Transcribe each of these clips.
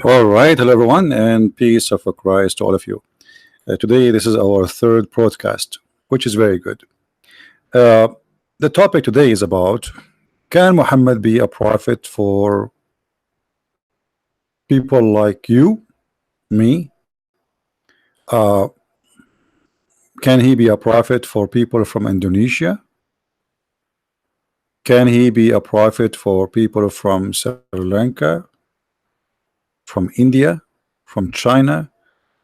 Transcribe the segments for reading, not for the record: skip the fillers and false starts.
All right, hello everyone, and peace of Christ to all of you. Today, this is our third podcast, which is very good. Uh, the topic today is about, can Muhammad be a prophet for people like you, me? Uh, can he be a prophet for people from Indonesia? Can he be a prophet for people from Sri Lanka, from India, from China,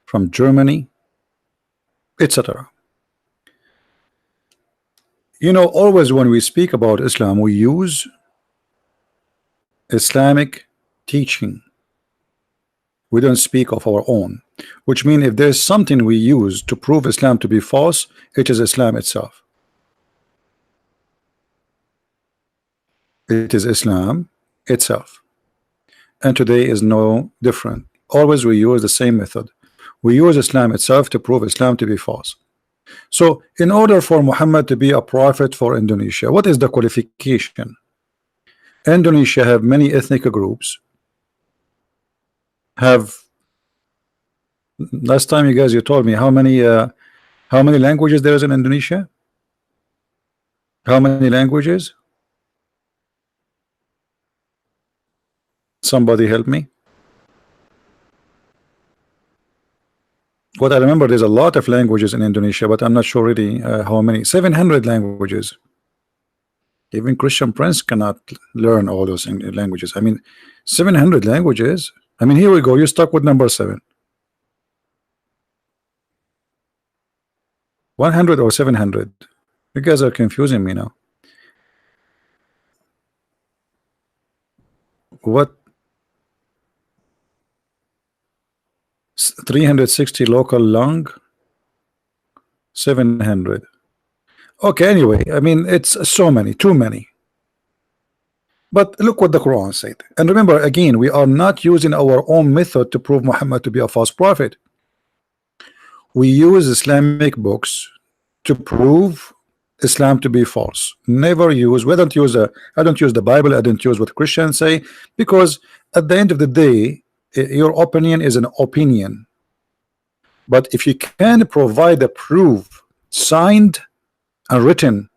from Germany, etc.? You know, always when we speak about Islam, we use Islamic teaching. We don't speak of our own, which means if there's something we use to prove Islam to be false, it is Islam itself. It is Islam itself. And today is no different. Always we use the same method. We use Islam itself to prove Islam to be false. So in order for Muhammad to be a prophet for Indonesia, what is the qualification? Indonesia have many ethnic groups. Last time you told me how many languages there is in Indonesia? How many languages? Somebody help me. What I remember, there's a lot of languages in Indonesia, but I'm not sure really how many. 700 languages. Even Christian Prince cannot learn all those languages. I mean, 700 languages. I mean, here we go. You're stuck with number 7. 100 or 700. You guys are confusing me now. What? 360 local long, 700. Okay, anyway, I mean, it's so many, too many. But look what the Quran said. And remember, again, we are not using our own method to prove Muhammad to be a false prophet. We use Islamic books to prove Islam to be false. Never use, I don't use the Bible, I don't use what Christians say, because at the end of the day, your opinion is an opinion. But if you can provide a proof signed and written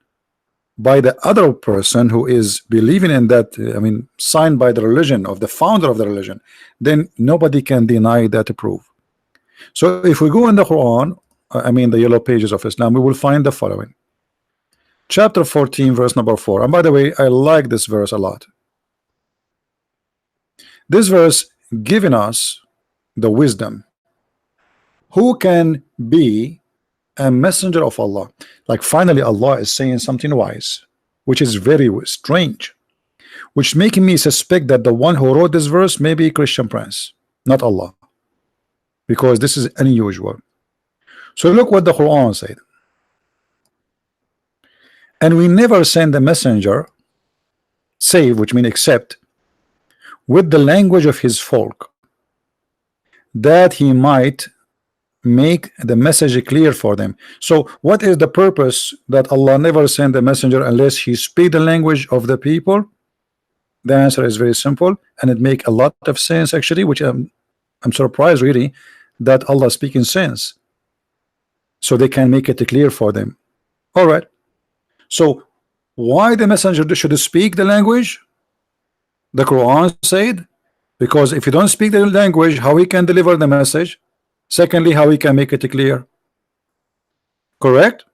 by the other person who is believing in that, I mean, signed by the religion of the founder of the religion, then nobody can deny that proof. So if we go in the Quran, I mean the yellow pages of Islam, we will find the following. Chapter 14, verse number 4. And by the way, I like this verse a lot. This verse giving us the wisdom. Who can be a messenger of Allah? Like finally Allah is saying something wise, which is very strange, which making me suspect that the one who wrote this verse may be Christian Prince, not Allah, because this is unusual. So look what the Quran said. And we never send a messenger save, which means except, with the language of his folk, that he might make the message clear for them. So what is the purpose that Allah never send a messenger unless he speak the language of the people? The answer is very simple, and it make a lot of sense actually, which I'm surprised really that Allah speaking sense, so they can make it clear for them. All right, so why the messenger should speak the language? The Quran said, because if you don't speak the language, how he can deliver the message? Secondly, how he can make it clear? Correct?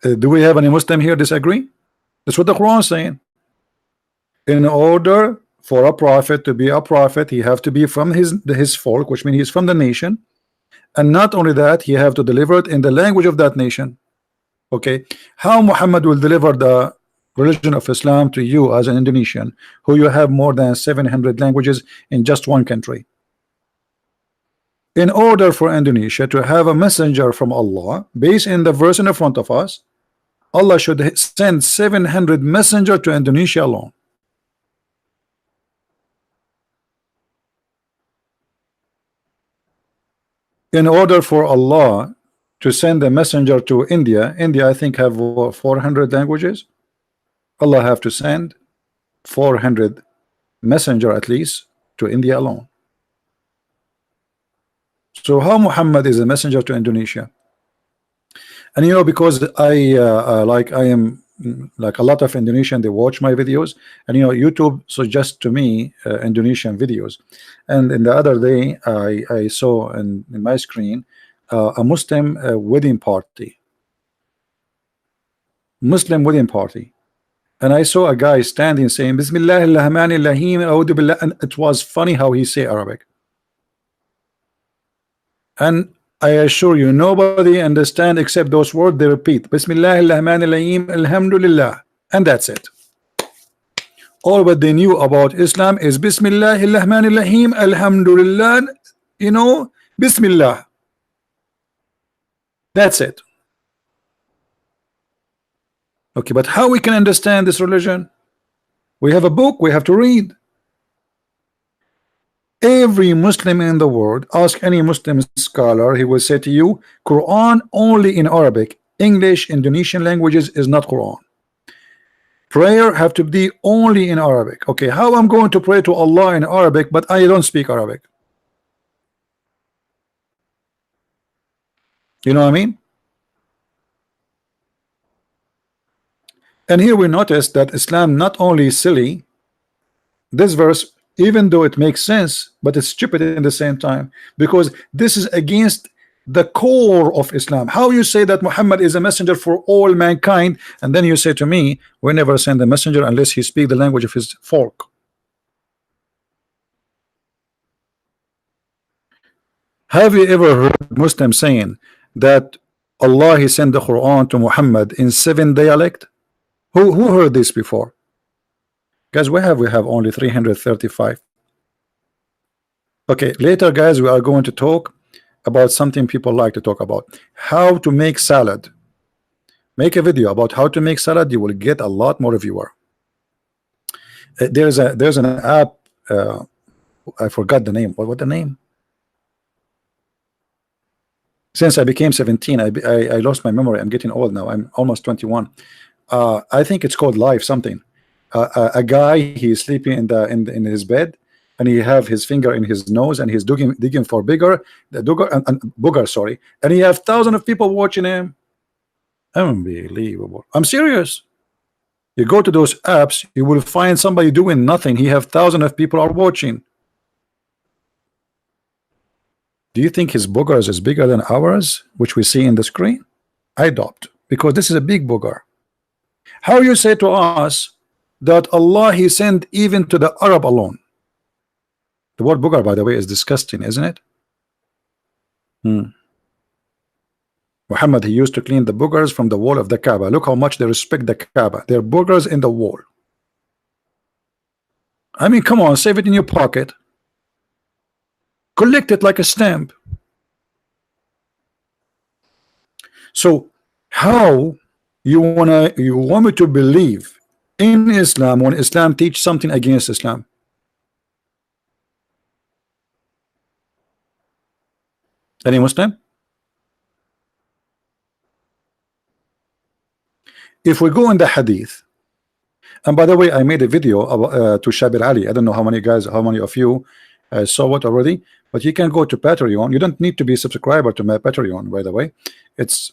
Do we have any Muslim here disagree? That's what the Quran is saying. In order for a prophet to be a prophet, he have to be from his folk, which means he's from the nation, and not only that, he have to deliver it in the language of that nation. Okay, how Muhammad will deliver the religion of Islam to you as an Indonesian, who you have more than 700 languages in just one country? In order for Indonesia to have a messenger from Allah, based in the verse in front of us, Allah should send 700 messenger to Indonesia alone. In order for Allah to send a messenger to India, I think have 400 languages. Allah have to send 400 messenger, at least to India alone. So how Muhammad is a messenger to Indonesia? And you know, because I am like a lot of Indonesian, they watch my videos, and you know, YouTube suggests to me Indonesian videos. And in the other day, I saw in my screen a Muslim wedding party, Muslim wedding party, and I saw a guy standing saying Bismillah ar-Rahman ar-Rahim, A'udhu Billah, and it was funny how he say Arabic. And I assure you, nobody understand except those words they repeat. Bismillah ar-Rahman ar-Rahim, Alhamdulillah, and that's it. All what they knew about Islam is Bismillah ar-Rahman ar-Rahim, Alhamdulillah, you know, Bismillah. That's it. Okay, but how we can understand this religion? We have a book, we have to read. Every Muslim in the world, ask any Muslim scholar, he will say to you, Quran only in Arabic, English, Indonesian languages is not Quran. Prayer have to be only in Arabic. Okay, how I'm going to pray to Allah in Arabic, but I don't speak Arabic? You know what I mean? And here we notice that Islam not only is silly, this verse, even though it makes sense, but it's stupid in the same time, because this is against the core of Islam. How you say that Muhammad is a messenger for all mankind, and then you say to me, we never send a messenger unless he speaks the language of his folk. Have you ever heard Muslims saying that Allah he sent the Quran to Muhammad in 7 dialects? Who heard this before? Guys, we have only 335. Okay, later guys, we are going to talk about something people like to talk about, how to make salad. Make a video about how to make salad, you will get a lot more viewer. There's an app, I forgot the name. What the name? Since I became 17, I lost my memory. I'm getting old now. I'm almost 21. I think it's called Live something. A guy, he's sleeping in his bed, and he have his finger in his nose, and he's digging for booger, sorry, and he have thousands of people watching him. Unbelievable. I'm serious. You go to those apps, you will find somebody doing nothing. He have thousands of people are watching. Do you think his boogers is bigger than ours, which we see in the screen? I doubt, because this is a big booger. How you say to us that Allah he sent even to the Arab alone? The word booger, by the way, is disgusting, isn't it? Muhammad, he used to clean the boogers from the wall of the Kaaba. Look how much they respect the Kaaba. They're boogers in the wall. I mean, come on, save it in your pocket. Collect it like a stamp. So how you want me to believe in Islam when Islam teach something against Islam? Any Muslim? If we go in the hadith, and by the way, I made a video about, to Shabir Ali. I don't know how many of you saw it already, but you can go to Patreon. You don't need to be a subscriber to my Patreon, by the way. It's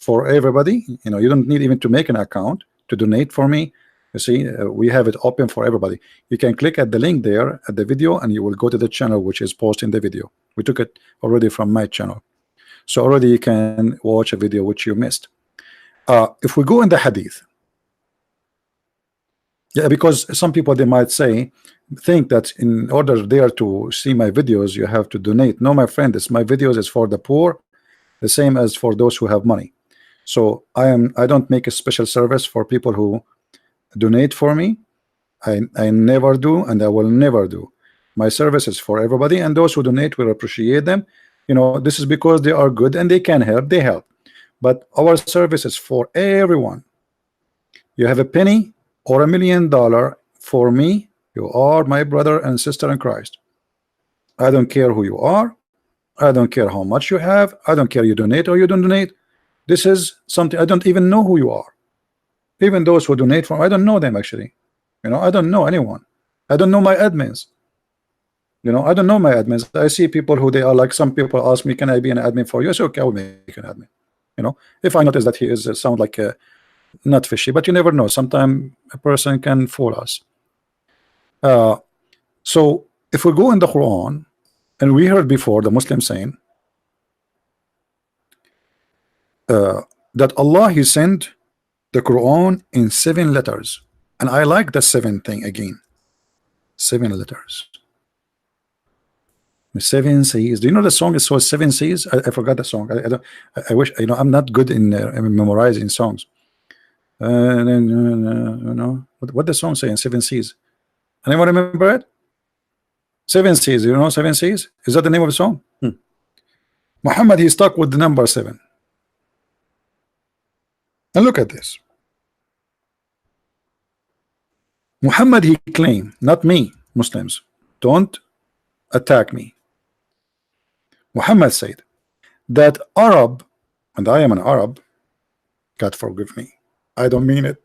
for everybody. You know, you don't need even to make an account to donate for me. You see, we have it open for everybody. You can click at the link there at the video, and you will go to the channel which is posting the video. We took it already from my channel, so already you can watch a video which you missed. If we go in the hadith, yeah, because some people they might think that in order there to see my videos you have to donate. No, my friend, it's my videos is for the poor, the same as for those who have money. So I don't make a special service for people who donate for me. I never do, and I will never do. My service is for everybody, and those who donate will appreciate them. You know, this is because they are good and they can help, they help. But our service is for everyone. You have a penny or $1 million for me, you are my brother and sister in Christ. I don't care who you are. I don't care how much you have. I don't care you donate or you don't donate. This is something I don't even know who you are. Even those who donate from, I don't know them actually. You know, I don't know anyone. I don't know my admins. You know, I don't know my admins. I see people who they are like, some people ask me, can I be an admin for you? I say, okay, I will make an admin. You know, if I notice that he is sound like not fishy, but you never know. Sometimes a person can fool us. So if we go in the Quran, and we heard before the Muslim saying that Allah He sent the Quran in 7 letters, and I like the 7 thing again. 7 letters. 7 seas. Do you know the song is called 7 seas? I forgot the song. I don't. I wish, you know, I'm not good in memorizing songs. You know what the song saying? 7 seas. Anyone remember it? 7 seas. You know 7 seas? Is that the name of the song? Muhammad, he stuck with the number 7. And look at this. Muhammad, he claimed, not me, Muslims, don't attack me. Muhammad said that Arab, and I am an Arab, God forgive me, I don't mean it.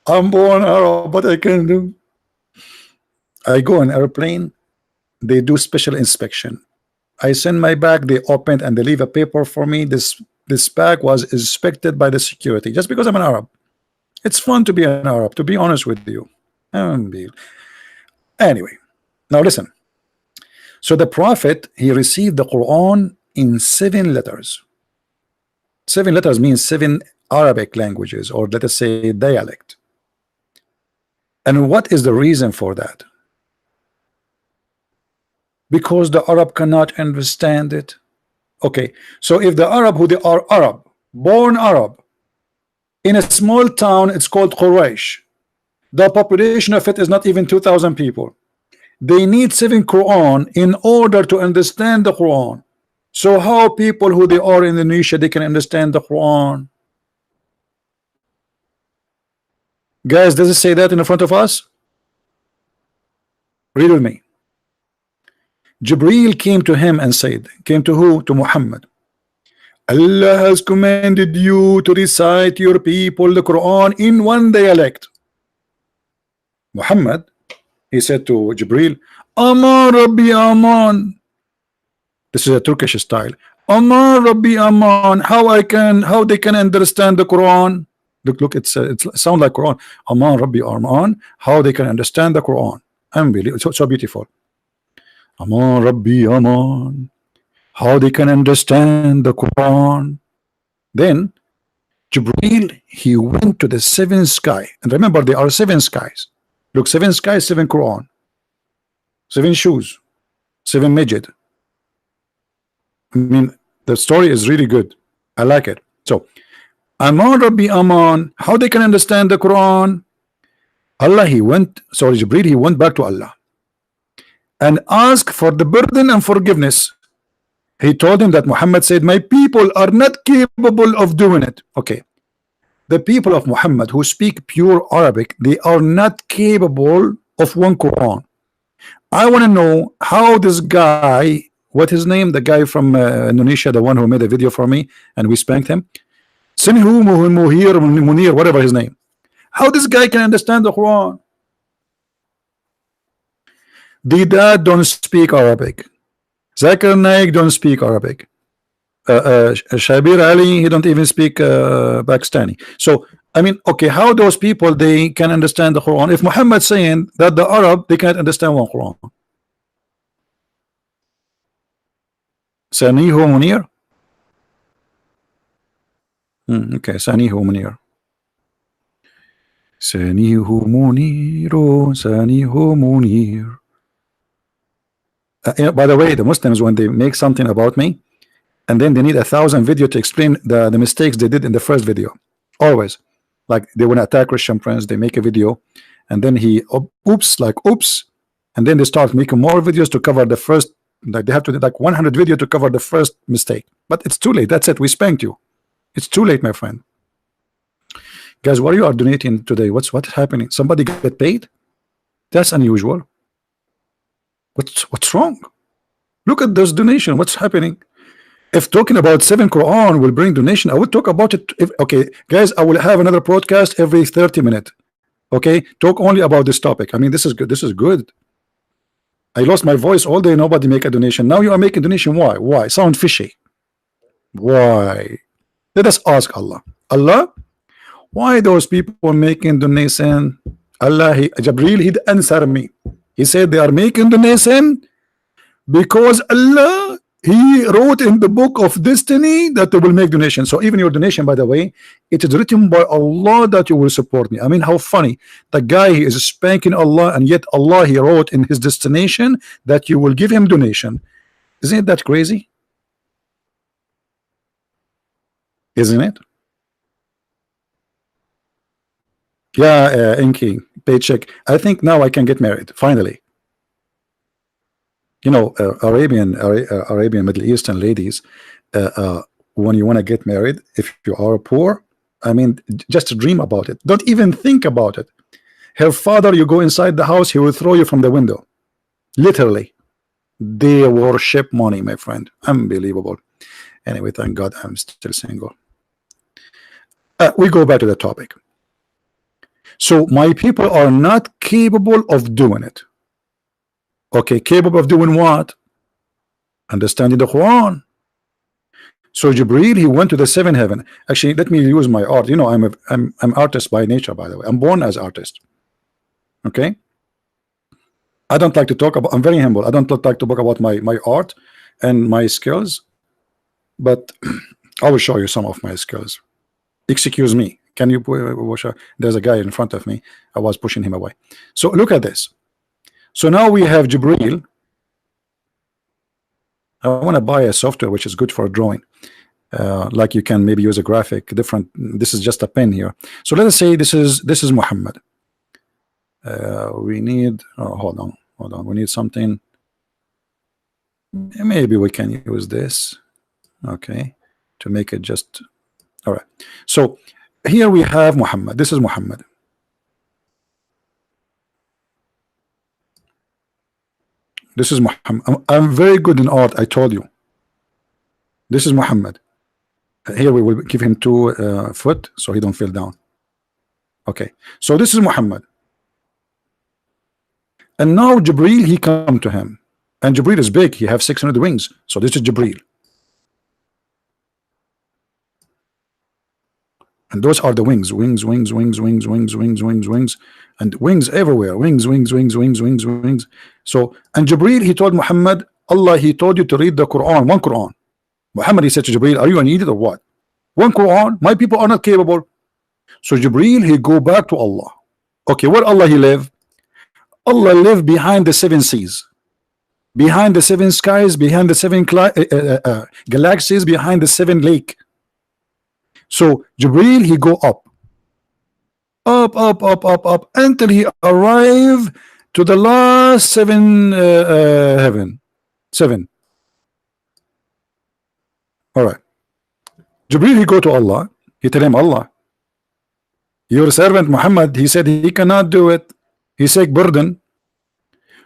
I'm born Arab, what I can do? I go on airplane, they do special inspection. I send my bag, they open and they leave a paper for me. This bag was inspected by the security just because I'm an Arab. It's fun to be an Arab, to be honest with you. Anyway, now listen. So the Prophet, he received the Quran in 7 letters. 7 letters means 7 Arabic languages, or let us say dialect. And what is the reason for that? Because the Arab cannot understand it. Okay, so if the Arab who they are Arab, born Arab, in a small town, it's called Quraysh. The population of it is not even 2,000 people. They need 7 Quran in order to understand the Quran. So how people who they are in Indonesia, they can understand the Quran? Guys, does it say that in the front of us? Read with me. Jibreel came to him and said, came to who? To Muhammad. Allah has commanded you to recite your people the Quran in 1 dialect. Muhammad, he said to Jibreel, Aman Rabbi Aman. This is a Turkish style. Aman Rabbi Aman. How they can understand the Quran? Look, it sounds like Quran. Aman Rabbi Aman. How they can understand the Quran? Unbelievable. So beautiful. Aman Rabbi Aman. How they can understand the Quran? Then Jibreel, he went to the 7th sky, and remember there are 7 skies. Look, 7 skies, 7 Quran, 7 shoes, 7 midget. I mean, the story is really good. I like it. So, Aman Rabbi Aman, how they can understand the Quran? Jibreel, he went back to Allah and asked for the burden and forgiveness. He told him that Muhammad said, my people are not capable of doing it. Okay. The people of Muhammad who speak pure Arabic, they are not capable of 1 Quran. I want to know how this guy, what his name, the guy from Indonesia, the one who made a video for me and we spanked him, Sinhu Munir, whatever his name, how this guy can understand the Quran? The dad don't speak Arabic. Zakir Naik don't speak Arabic. Shabir Ali, he don't even speak Pakistani. So I mean, okay, how those people they can understand the Quran? If Muhammad saying that the Arab they can't understand 1 Quran. Sanihu Munir. Okay, Sanihu Munir. Sanihu Munir. Sanihu Munir. By the way, the Muslims, when they make something about me, and then they need 1,000 video to explain the mistakes they did in the first video. Always, like they want to attack Christian Prince, they make a video, and then he oops, and then they start making more videos to cover the first. Like they have to do like 100 video to cover the first mistake. But it's too late. That's it. We spanked you. It's too late, my friend. Guys, what you are donating today? What's happening? Somebody get paid? That's unusual. What's wrong? Look at this donation. What's happening? If talking about 7 Quran will bring donation, I would talk about it. Okay, guys, I will have another broadcast every 30 minutes. Okay, talk only about this topic. I mean, this is good. This is good. I lost my voice all day. Nobody make a donation. Now you are making donation. Why? Why? Sound fishy. Why? Let us ask Allah. Allah, why those people making donation? Allah, Jabril, he answered me. He said they are making donation because Allah, he wrote in the book of destiny that they will make donation. So even your donation, by the way, it is written by Allah that you will support me. I mean, how funny. The guy, he is spanking Allah, and yet Allah, he wrote in his destination that you will give him donation. Isn't that crazy? Isn't it? Yeah, Inky, paycheck. I think now I can get married, finally. You know, Arabian Middle Eastern ladies, when you want to get married, if you are poor, I mean, just dream about it. Don't even think about it. Her father, you go inside the house, he will throw you from the window. Literally. They worship money, my friend. Unbelievable. Anyway, thank God I'm still single. We go back to the topic. So my people are not capable of doing it. Okay, capable of doing what? Understanding the Quran. So Jibreel, he went to the seventh heaven. Actually, let me use my art. You know, I'm artist by nature, by the way. I'm born as artist. Okay. I don't like to talk about. I'm very humble. I don't like to talk about my art and my skills, but I will show you some of my skills. Excuse me. Can you watch? There's a guy in front of me. I was pushing him away. So look at this. So now we have Jibreel. I want to buy a software which is good for drawing. Like you can maybe use a graphic different. This is just a pen here. So let us say this is Muhammad. We need hold on, we need something. Maybe we can use this, okay, to make it just all right. So here we have Muhammad. This is Muhammad. This is Muhammad. I'm very good in art, I told you. This is Muhammad. Here we will give him 2 foot so he don't fall down. Okay, so this is Muhammad. And now Jibreel, he come to him, and Jibreel is big. He have 600 wings. So this is Jibreel, and those are the wings, and wings everywhere, wings. So, and Jibreel, he told Muhammad, Allah, he told you to read the Quran, one Quran. Muhammad, he said to Jibreel, are you an idiot or what? One Quran? My people are not capable. So Jibreel, he go back to Allah. Okay, where Allah he live? Allah live behind the 7 seas, behind the 7 skies, behind the 7 galaxies, behind the 7 lake. So Jibreel, he go up until he arrive to the last 7 heaven. 7. All right. Jibreel, he go to Allah. He tell him, Allah, your servant Muhammad, he said he cannot do it. He said burden.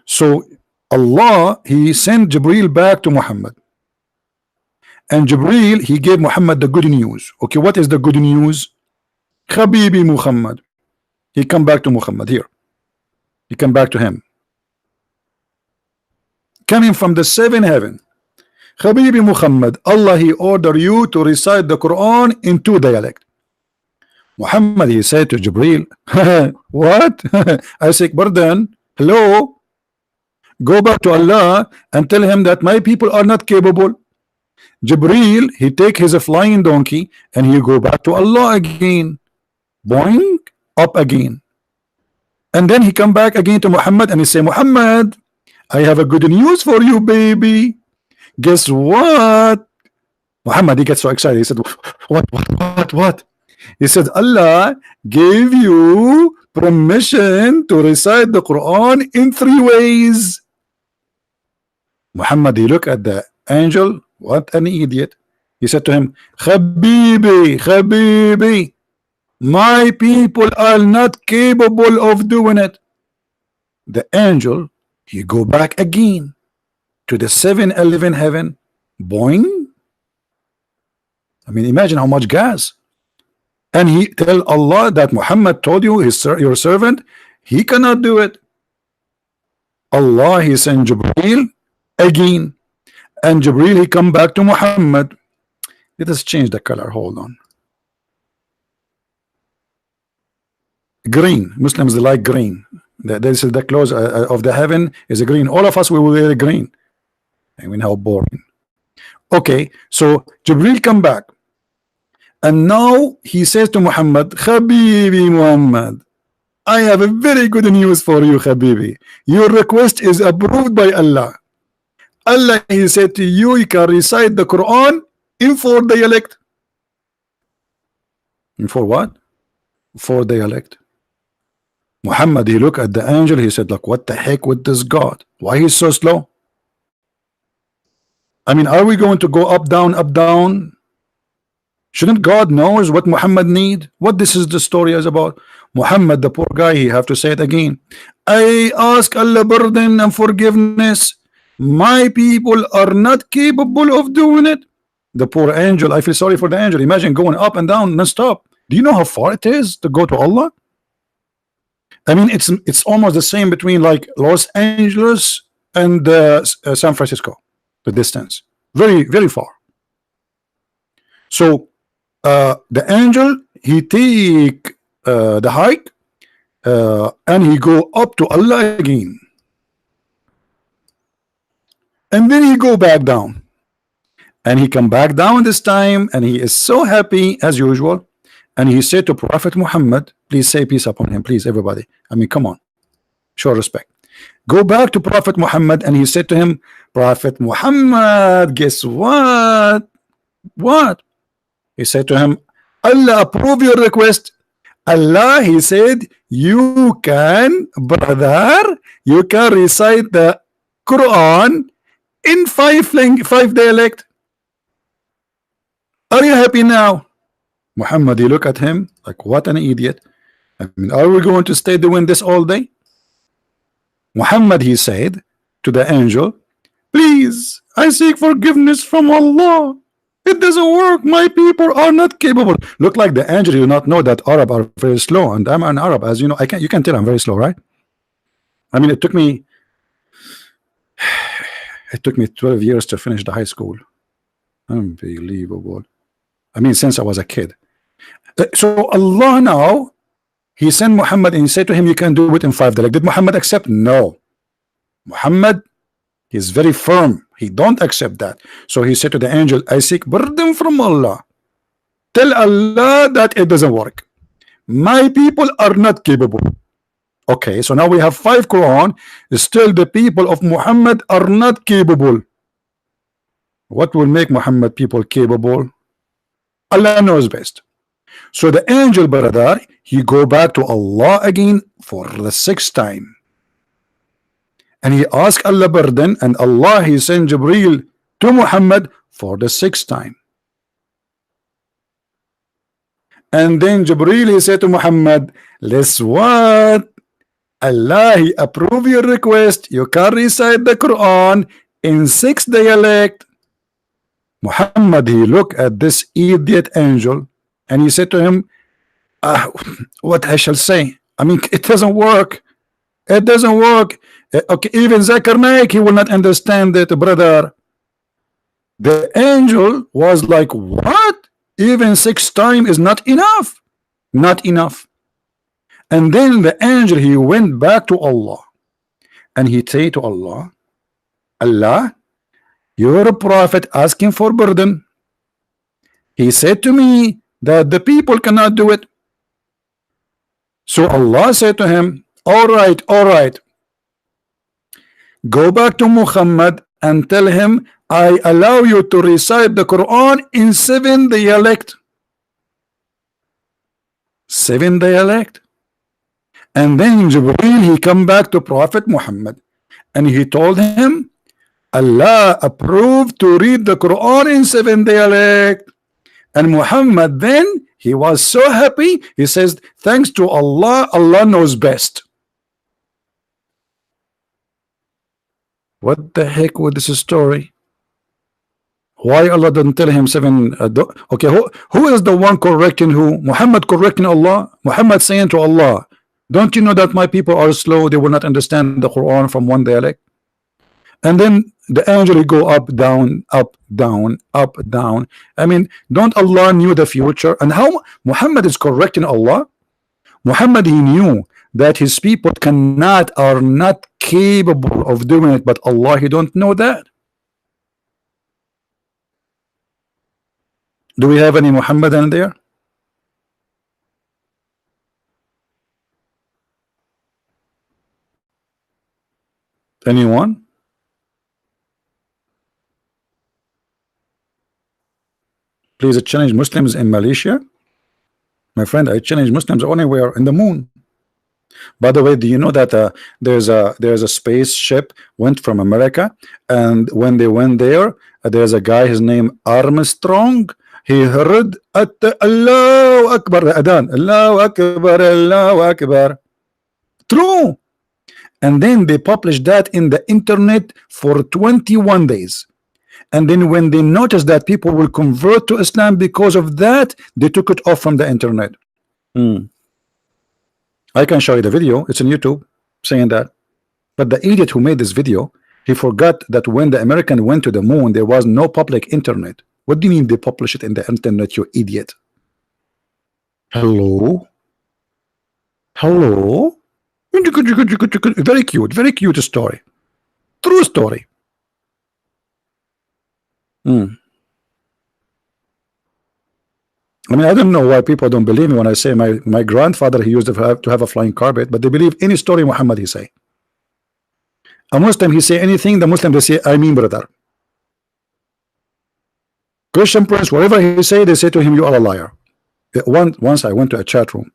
So Allah, he sent Jibreel back to Muhammad, and Jibreel, he gave Muhammad the good news. Okay, what is the good news? Habibi Muhammad. He come back to Muhammad here. He come back to him, coming from the 7 heaven. Habibi Muhammad, Allah, he order you to recite the Quran in 2 dialect. Muhammad, he said to Jibreel, what? I say, pardon, hello, go back to Allah and tell him that my people are not capable. Jibreel, he take his flying donkey and he go back to Allah again, boing, up again, and then he come back again to Muhammad and he say, Muhammad, I have a good news for you, baby. Guess what? Muhammad, he gets so excited. He said, what? He said, Allah gave you permission to recite the Quran in 3 ways. Muhammad, he looked at the angel. What an idiot. He said to him, Habibi, my people are not capable of doing it. The angel, he go back again to the 7-11 heaven. Boing. I mean, imagine how much gas. and he tell Allah that Muhammad told you your servant he cannot do it. Allah he sent Jibril again, and Jibril he come back to Muhammad. Let us change the color. Hold on. Green. Muslims they like green. This is the clothes of the heaven is a green. All of us we will wear green. I mean, how boring. Okay, so Jibril come back, and now he says to Muhammad, Habibi Muhammad, I have a very good news for you, Habibi. Your request is approved by Allah. Allah, he said to you, you can recite the Quran in 4 dialect. In 4 what? 4 dialect. Muhammad, he looked at the angel, he said, like, what the heck with this God? Why he's so slow? I mean, are we going to go up, down, up, down? Shouldn't God knows what Muhammad need? What this is the story is about? Muhammad, the poor guy, he have to say it again. I ask Allah pardon and forgiveness. My people are not capable of doing it. The poor angel, I feel sorry for the angel. Imagine going up and down non-stop. Do you know how far it is to go to Allah? I mean, it's almost the same between like Los Angeles and San Francisco. The distance, very, very far. So the angel he take the hike and he go up to Allah again, and then he go back down, and he come back down this time, and he is so happy as usual, and he said to Prophet Muhammad, please say peace upon him, please, everybody. I mean, come on, show respect. Go back to Prophet Muhammad, and he said to him, Prophet Muhammad, guess what? What? He said to him, Allah approve your request. Allah, he said, you can, brother, you can recite the Quran in 5 dialect. Are you happy now? Muhammad, he look at him like, what an idiot. I mean, are we going to stay doing this all day? Muhammad, he said to the angel, please, I seek forgiveness from Allah. It doesn't work. My people are not capable. Look like the angel, you do not know that Arab are very slow, and I'm an Arab, as you know. You can tell I'm very slow, right? I mean, it took me 12 years to finish the high school. Unbelievable. I mean, since I was a kid. So Allah now, he sent Muhammad and he said to him, you can do it in 5 dialect. Did Muhammad accept? No. Muhammad, he's very firm. He don't accept that. So he said to the angel, I seek pardon from Allah. Tell Allah that it doesn't work. My people are not capable. Okay, so now we have 5 Quran. Still the people of Muhammad are not capable. What will make Muhammad people capable? Allah knows best. So the angel, brother, he go back to Allah again for the 6th time, and he asked Allah pardon, and Allah he sent Jibril to Muhammad for the 6th time. And then Jibril he said to Muhammad, let's what? Allah he approve your request. You can recite the Quran in 6 dialect. Muhammad, he looked at this idiot angel and he said to him, what I shall say? I mean, it doesn't work. It doesn't work. Okay, even Zakir Naik, he will not understand it, brother. The angel was like, what? Even 6 times is not enough. Not enough. And then the angel, he went back to Allah and he said to Allah, Allah, you're a prophet asking for pardon. He said to me that the people cannot do it. So Allah said to him, all right, go back to Muhammad and tell him I allow you to recite the Quran in 7 dialect. 7 dialect. And then Jibreel, he come back to Prophet Muhammad and he told him Allah approved to read the Quran in 7 dialect. And Muhammad then he was so happy, he says, thanks to Allah, Allah knows best. What the heck with this story? Why Allah doesn't tell him seven? Okay, who is the one correcting who? Muhammad correcting Allah? Muhammad saying to Allah, don't you know that my people are slow? They will not understand the Quran from one dialect. And then the angel will go up, down, up, down, up, down. I mean, don't Allah knew the future? And how Muhammad is correcting Allah? Muhammad, he knew that his people are not capable of doing it, but Allah, he don't know that. Do we have any Muhammadan there? Anyone? Please challenge Muslims in Malaysia. My friend, I challenge Muslims anywhere in the moon. By the way, do you know that there's a spaceship went from America, and when they went there, there's a guy, his name Armstrong. He heard at Allahu Akbar, the Adhan, Allahu Akbar, Allahu Akbar. True. And then they published that in the internet for 21 days. And then when they noticed that people will convert to Islam because of that, they took it off from the internet. I can show you the video. It's on YouTube saying that. But the idiot who made this video, he forgot that when the American went to the moon, there was no public internet. What do you mean they publish it in the internet, you idiot? Hello? Hello? Very cute story. True story. I mean, I don't know why people don't believe me when I say my grandfather, he used to have a flying carpet, but they believe any story Muhammad he say. A Muslim, he say anything, the Muslim, they say, I mean, brother. Christian Prince, whatever he say, they say to him, you are a liar. Once I went to a chat room,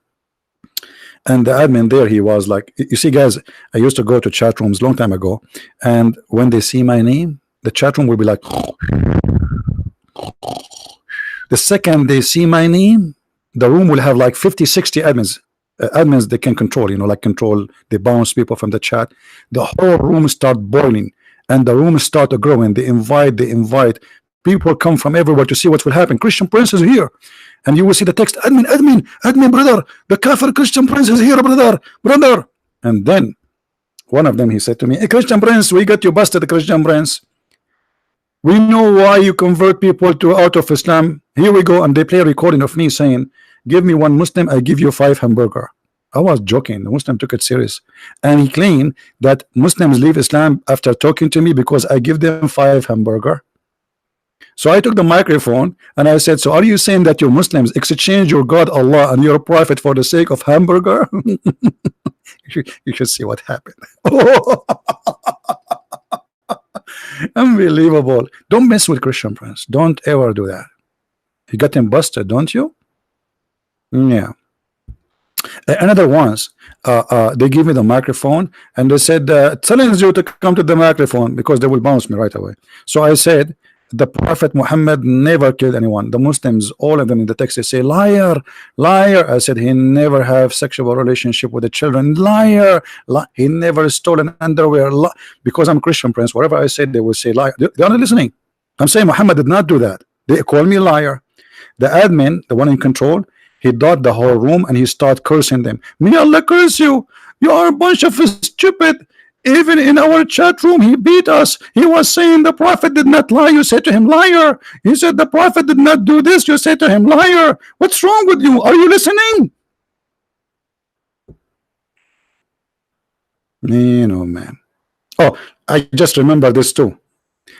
and the admin there, he was like, you see, guys, I used to go to chat rooms long time ago, and when they see my name, the chat room will be like, the second they see my name, the room will have like 50, 60 admins. Admins they can control, you know, like control, they bounce people from the chat. The whole room start boiling, and the room start to grow, and they invite. People come from everywhere to see what will happen. Christian Prince is here, and you will see the text, admin, brother, the Kafir Christian Prince is here, brother. And then one of them, he said to me, hey, Christian Prince, we got you busted, Christian Prince. We know why you convert people out of Islam. Here we go. And they play a recording of me saying, give me one Muslim, I give you 5 hamburger. I was joking. The Muslim took it serious. And he claimed that Muslims leave Islam after talking to me because I give them 5 hamburger. So I took the microphone and I said, so are you saying that your Muslims exchange your God Allah and your prophet for the sake of hamburger? You should see what happened. Unbelievable. Don't mess with Christian Prince. Don't ever do that. You got him busted, don't you? Yeah. Another ones, they give me the microphone and they said, challenge you to come to the microphone because they will bounce me right away. So I said, the Prophet Muhammad never killed anyone. The Muslims, all of them in the text, they say, liar, liar. I said, he never have sexual relationship with the children. Liar. He never stole an underwear. Because I'm Christian Prince, whatever I said, they will say liar. They're not listening. I'm saying Muhammad did not do that. They call me liar. The admin, the one in control, he dot the whole room and he start cursing them. May Allah curse you. You are a bunch of stupid. Even in our chat room, he beat us. He was saying the Prophet did not lie. You said to him, liar. He said the Prophet did not do this. You said to him, liar. What's wrong with you? Are you listening? You know, man. Oh, I just remember this too.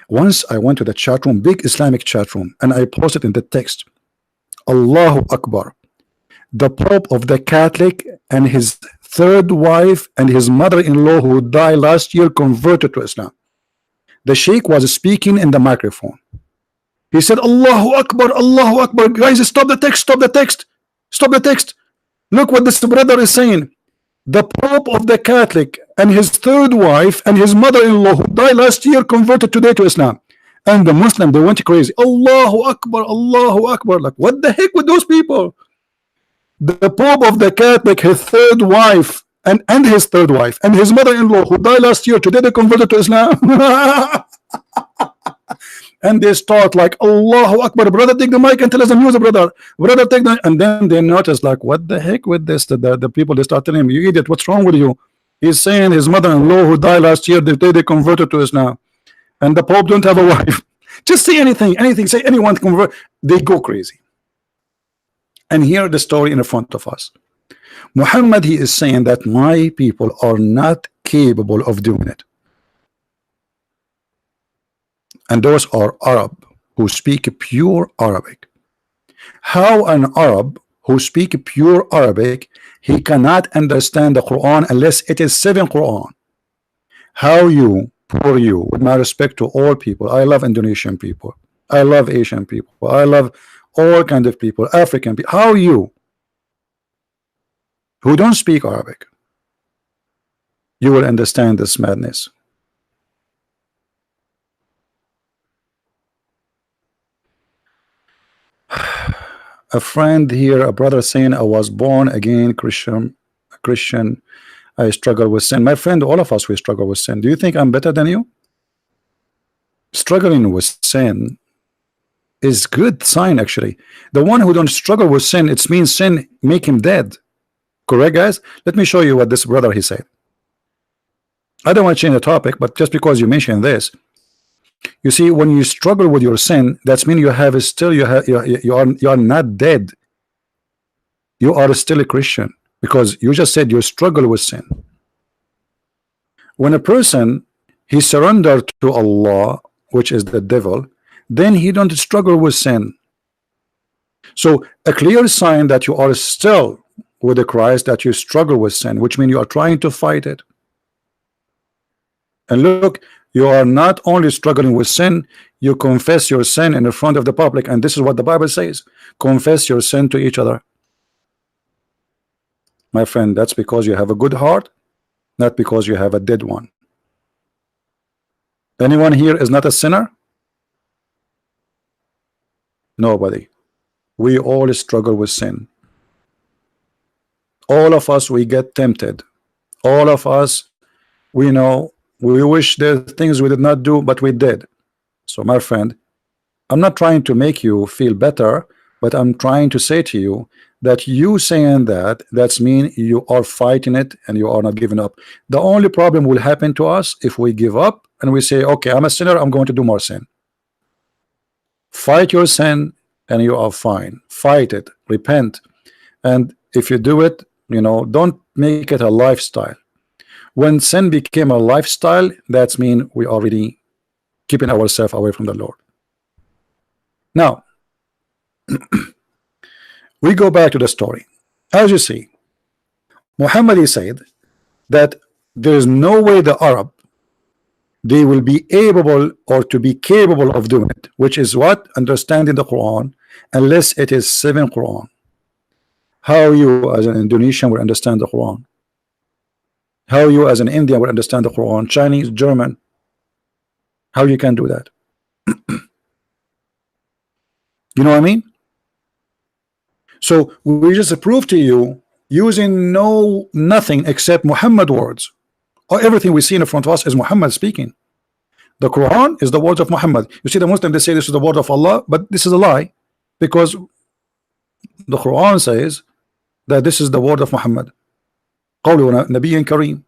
Once I went to the chat room, big Islamic chat room, and I posted in the text, Allahu Akbar. The Pope of the Catholic and his third wife and his mother-in-law who died last year converted to Islam. The Sheikh was speaking in the microphone. He said, Allahu Akbar, Allahu Akbar. Guys, stop the text, stop the text, stop the text. Look what this brother is saying. The Pope of the Catholic and his third wife and his mother-in-law who died last year converted today to Islam. And the Muslim, they went crazy. Allahu Akbar, Allahu Akbar. Like, what the heck with those people? The Pope of the Catholic, his third wife, and his third wife, and his mother-in-law who died last year, today they converted to Islam. and they start like Allahu Akbar, brother, take the mic and tell us the news, brother, take the, and then they notice like, what the heck with this? The people, they start telling him, you idiot, what's wrong with you? He's saying his mother-in-law who died last year, the day they converted to Islam, and the Pope don't have a wife. Just say anything, say anyone convert, they go crazy. And here the story in front of us. Muhammad, he is saying that my people are not capable of doing it. And those are Arab who speak pure Arabic. How an Arab who speak pure Arabic, he cannot understand the Quran unless it is 7 Quran? How you, poor you, with my respect to all people, I love Indonesian people, I love Asian people, I love all kind of people, African people, how you, who don't speak Arabic, you will understand this madness? A friend here, a brother saying, I was born again Christian, I struggle with sin. My friend, all of us, we struggle with sin. Do you think I'm better than you? Struggling with sin is good sign, actually. The one who don't struggle with sin, it means sin make him dead. Correct, guys? Let me show you what this brother he said. I don't want to change the topic, but just because you mentioned this, you see, when you struggle with your sin, that's mean you have still, you are not dead. You are still a Christian, because you just said you struggle with sin. When a person he surrendered to Allah, which is the devil, then he don't struggle with sin. So a clear sign that you are still with the Christ, that you struggle with sin, which means you are trying to fight it. And look, you are not only struggling with sin, you confess your sin in the front of the public, and this is what the Bible says: confess your sin to each other. My friend, that's because you have a good heart, not because you have a dead one. Anyone here is not a sinner? Nobody. We all struggle with sin. All of us, we get tempted. All of us, we know, we wish there are things we did not do, but we did. So my friend, I'm not trying to make you feel better, but I'm trying to say to you that you saying that's mean you are fighting it and you are not giving up. The only problem will happen to us if we give up and we say, okay, I'm a sinner, I'm going to do more sin. Fight your sin and you are fine. Fight it, repent, and if you do it, don't make it a lifestyle. When sin became a lifestyle, that's mean we already keeping ourselves away from the Lord. Now we go back to the story. As you see, Muhammad said that there is no way the Arab they will be able or to be capable of doing it, which is what? Understanding the Quran, unless it is 7 Quran. How you as an Indonesian will understand the Quran? How you as an Indian will understand the Quran? Chinese, German, how you can do that? You know what I mean? So we just prove to you using nothing except Muhammad words, or everything we see in front of us is Muhammad speaking. The Quran is the words of Muhammad. You see, the Muslims, they say this is the word of Allah, but this is a lie, because the Quran says that this is the word of Muhammad. قول نبي كريم.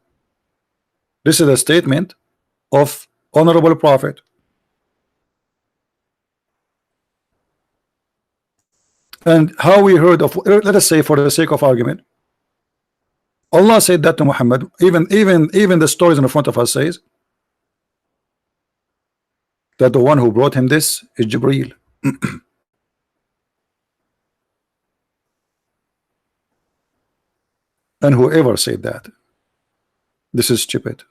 This is a statement of honorable prophet. And how we heard of, let us say for the sake of argument, Allah said that to Muhammad. Even the stories in the front of us says that the one who brought him this is Jibreel. And whoever said that, this is stupid.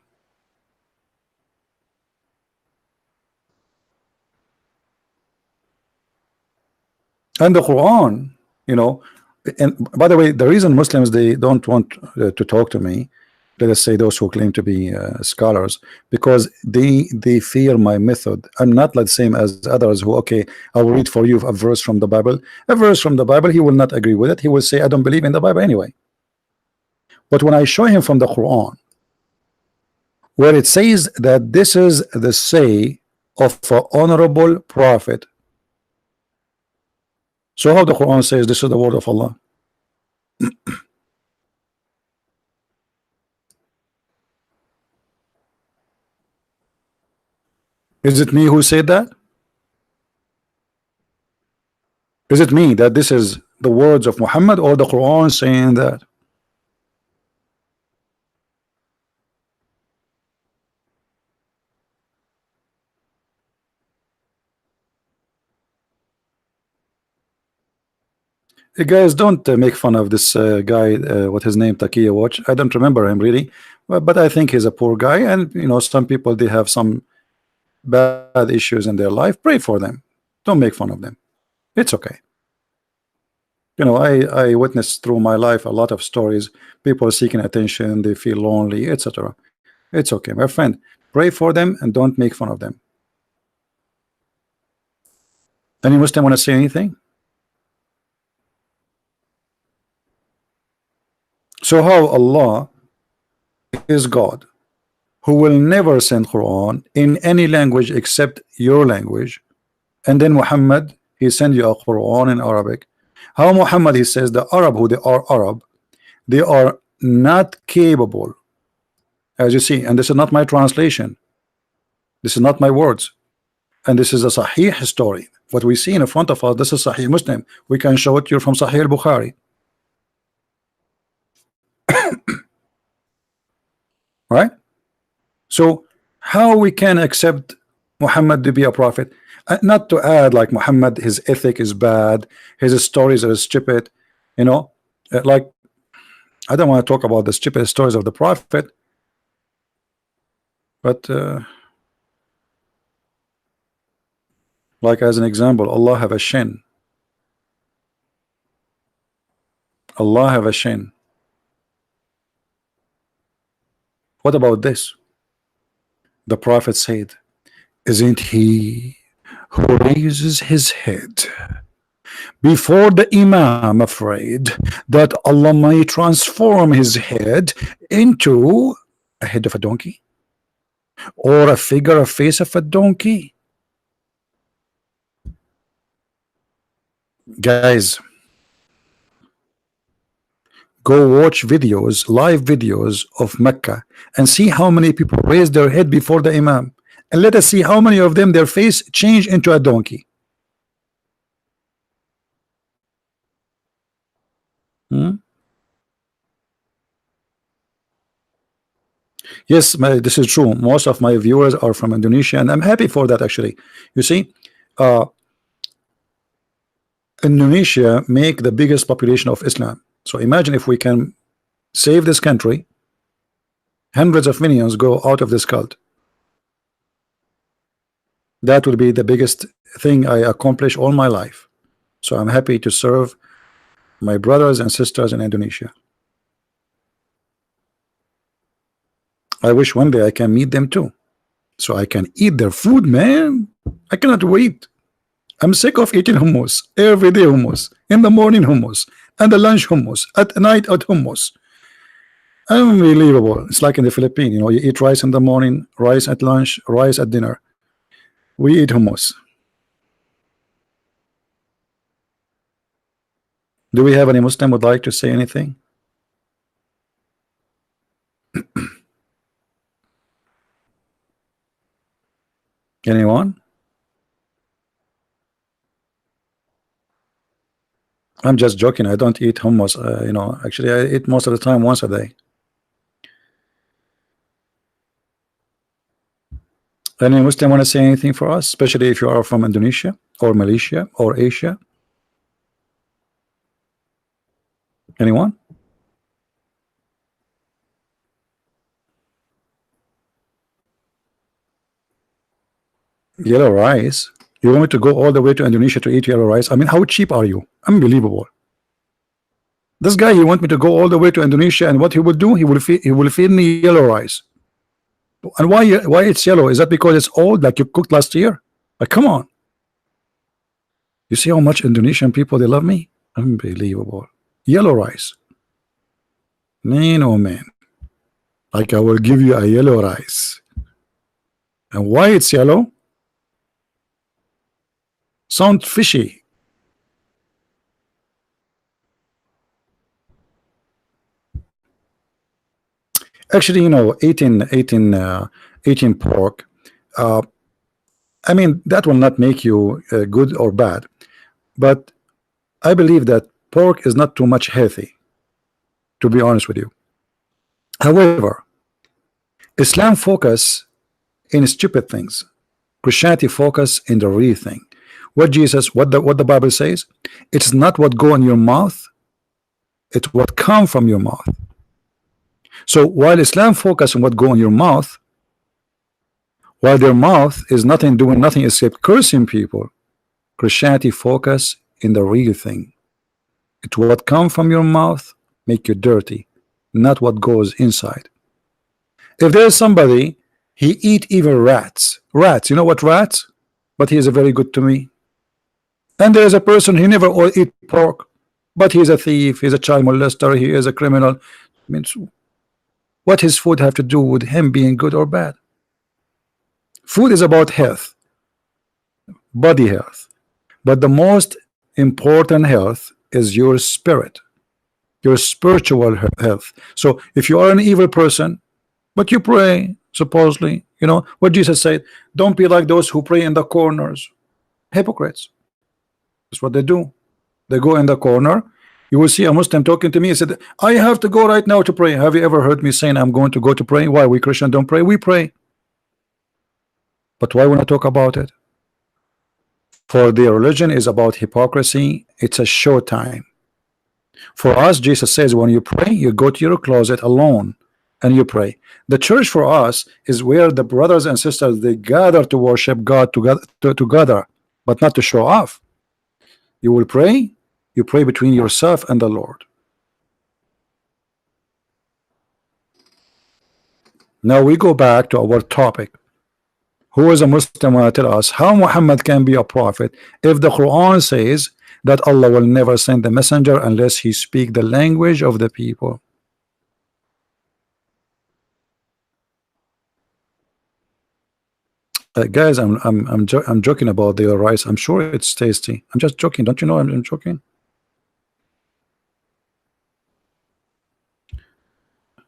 And the Quran, and by the way, the reason Muslims they don't want to talk to me, let us say those who claim to be scholars, because they fear my method. I'm not like the same as others who, okay, I will read for you a verse from the Bible. A verse from the Bible, he will not agree with it. He will say, I don't believe in the Bible anyway. But when I show him from the Quran, where it says that this is the say of an honorable prophet. So how the Quran says this is the word of Allah? Is it me who said that? Is it me that this is the words of Muhammad, or the Quran saying that? You guys, don't make fun of this guy. What his name? Takiya Watch. I don't remember him really, but I think he's a poor guy, and some people they have some bad issues in their life. Pray for them. Don't make fun of them. It's okay. I witnessed through my life a lot of stories. People seeking attention, they feel lonely, etc. It's okay, my friend. Pray for them and don't make fun of them. Any Muslim want to say anything? So how Allah is God, who will never send Quran in any language except your language, and then Muhammad, he send you a Quran in Arabic. How Muhammad, he says the Arab who they are Arab, they are not capable, as you see, and this is not my translation, this is not my words, and this is a Sahih story. What we see in front of us, this is Sahih Muslim. We can show it to you from Sahih al-Bukhari. Right? So how we can accept Muhammad to be a prophet? Not to add like Muhammad, his ethic is bad, his stories are stupid, like I don't want to talk about the stupid stories of the prophet, but like as an example, Allah have a shin. Allah have a shin. What about this? The prophet said, isn't he who raises his head before the Imam afraid that Allah may transform his head into a head of a donkey or a figure, a face of a donkey? Guys, go watch videos, live videos of Mecca, and see how many people raise their head before the Imam, and let us see how many of them their face change into a donkey. Yes, this is true. Most of my viewers are from Indonesia, and I'm happy for that. Actually, you see, Indonesia make the biggest population of Islam. So imagine if we can save this country, hundreds of millions go out of this cult. That will be the biggest thing I accomplish all my life. So I'm happy to serve my brothers and sisters in Indonesia. I wish one day I can meet them too, so I can eat their food, man. I cannot wait. I'm sick of eating hummus every day. Hummus in the morning, hummus and the lunch, hummus at night, at hummus. Unbelievable. It's like in the Philippines, you eat rice in the morning, rice at lunch, rice at dinner. We eat hummus. Do we have any Muslim would like to say anything? Anyone? I'm just joking. I don't eat hummus. Actually, I eat most of the time once a day. Any Muslim want to say anything for us, especially if you are from Indonesia or Malaysia or Asia? Anyone? Yellow rice? You want me to go all the way to Indonesia to eat yellow rice? I mean, how cheap are you? Unbelievable. This guy, he want me to go all the way to Indonesia, and what he will do, he will feed me yellow rice. And why it's yellow? Is that because it's old, like you cooked last year? Like, come on. You see how much Indonesian people they love me? Unbelievable. Yellow rice. Man, oh man. Like, I will give you a yellow rice. And why it's yellow? Sound fishy. Actually, you know, eating pork, uh, I mean, that will not make you good or bad, but I believe that pork is not too much healthy, to be honest with you. However, Islam focus in stupid things. Christianity focus in the real thing. What the Bible says, it's not what go in your mouth, it's what come from your mouth. So while Islam focus on what go in your mouth, while their mouth is nothing doing nothing except cursing people, Christianity focus in the real thing. It's what come from your mouth make you dirty, not what goes inside. If there's somebody, he eat even rats, you know what, rats, but he is a very good to me. And there's a person, he never eat pork, but he's a thief, he's a child molester, he is a criminal. Means what his food have to do with him being good or bad? Food is about health, body health, but the most important health is your spirit, your spiritual health. So if you are an evil person, but you pray, supposedly, you know what Jesus said, don't be like those who pray in the corners. Hypocrites. That's what they do. They go in the corner. You will see a Muslim talking to me. He said, I have to go right now to pray. Have you ever heard me saying I'm going to go to pray? Why? We Christians don't pray. We pray. But why would I talk about it? For their religion is about hypocrisy. It's a show time. For us, Jesus says, when you pray, you go to your closet alone and you pray. The church for us is where the brothers and sisters, they gather to worship God together, but not to show off. You will pray, you pray between yourself and the Lord. Now we go back to our topic. Who is a Muslim want to tell us how Muhammad can be a prophet if the Quran says that Allah will never send the messenger unless he speak the language of the people? Guys, I'm joking about the rice. I'm sure it's tasty. I'm just joking. Don't you know I'm joking?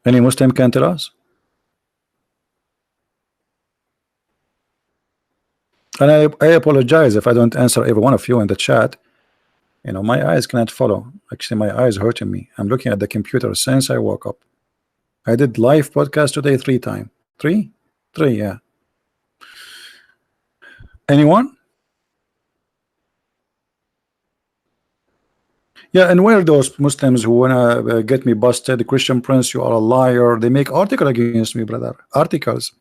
Any Muslim can tell us? And I apologize if I don't answer every one of you in the chat. You know, my eyes cannot follow. Actually, my eyes hurting me. I'm looking at the computer since I woke up. I did live podcast today 3 times. Three, yeah. Anyone? Yeah, and where are those Muslims who wanna get me busted? Christian Prince, you are a liar. They make article against me, brother. Articles.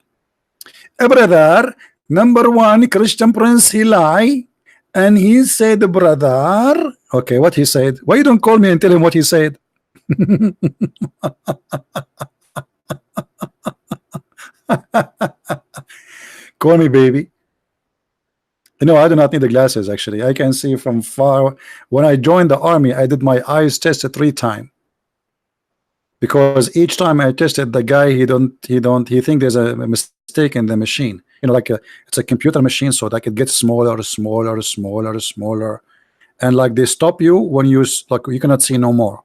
Brother, number one, Christian Prince, he lie, and he said, brother. Okay, what he said? Why you don't call me and tell him what he said? Call me, baby. No, I do not need the glasses. Actually, I can see from far. When I joined the army, I did my eyes tested 3 times because each time I tested, the guy he think there's a mistake in the machine. You know, like it's a computer machine, so that it gets smaller, and like they stop you when you like you cannot see no more.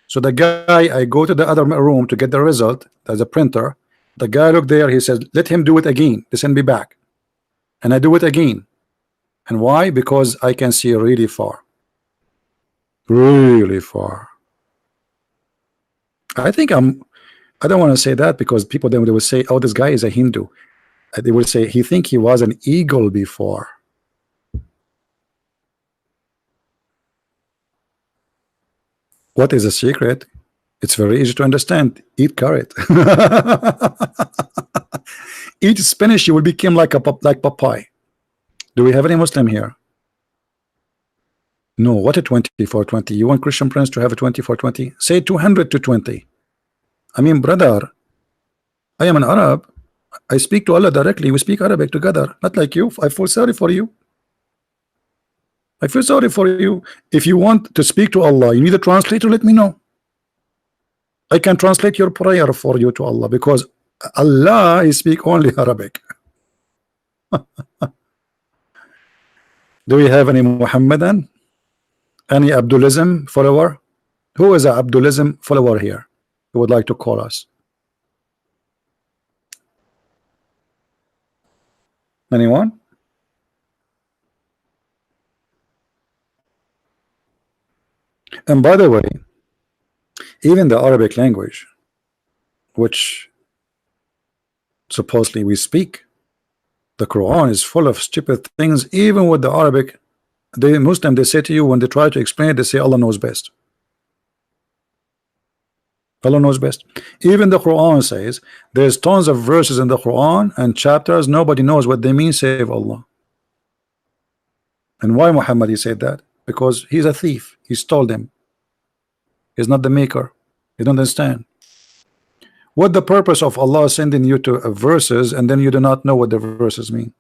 So the guy, I go to the other room to get the result. There's a printer. The guy looked there. He says, "Let him do it again. They send me back," and I do it again. And why? Because I can see really far. Really far. I think I don't want to say that because people then they will say, oh, this guy is a Hindu. They will say he think he was an eagle before. What is the secret? It's very easy to understand. Eat carrot. Eat spinach, you will become like Popeye. Do we have any Muslim here? No. What a 20-4-20? You want Christian Prince to have a 20-4-20? Say 200 to 20. I mean, brother, I am an Arab. I speak to Allah directly. We speak Arabic together. Not like you. I feel sorry for you. I feel sorry for you. If you want to speak to Allah, you need a translator. Let me know. I can translate your prayer for you to Allah because Allah, he speak only Arabic. Do we have any Muhammadan? Any Abdulism follower? Who is a Abdulism follower here? Who would like to call us? Anyone? And by the way, even the Arabic language, which supposedly we speak, the Quran is full of stupid things. Even with the Arabic, the Muslim, they say to you, when they try to explain it, they say Allah knows best. Allah knows best. Even the Quran says there's tons of verses in the Quran and chapters, nobody knows what they mean save Allah. And why Muhammad he said that? Because he's a thief. He stole them. He's not the maker. You don't understand. What the purpose of Allah sending you to verses and then you do not know what the verses mean?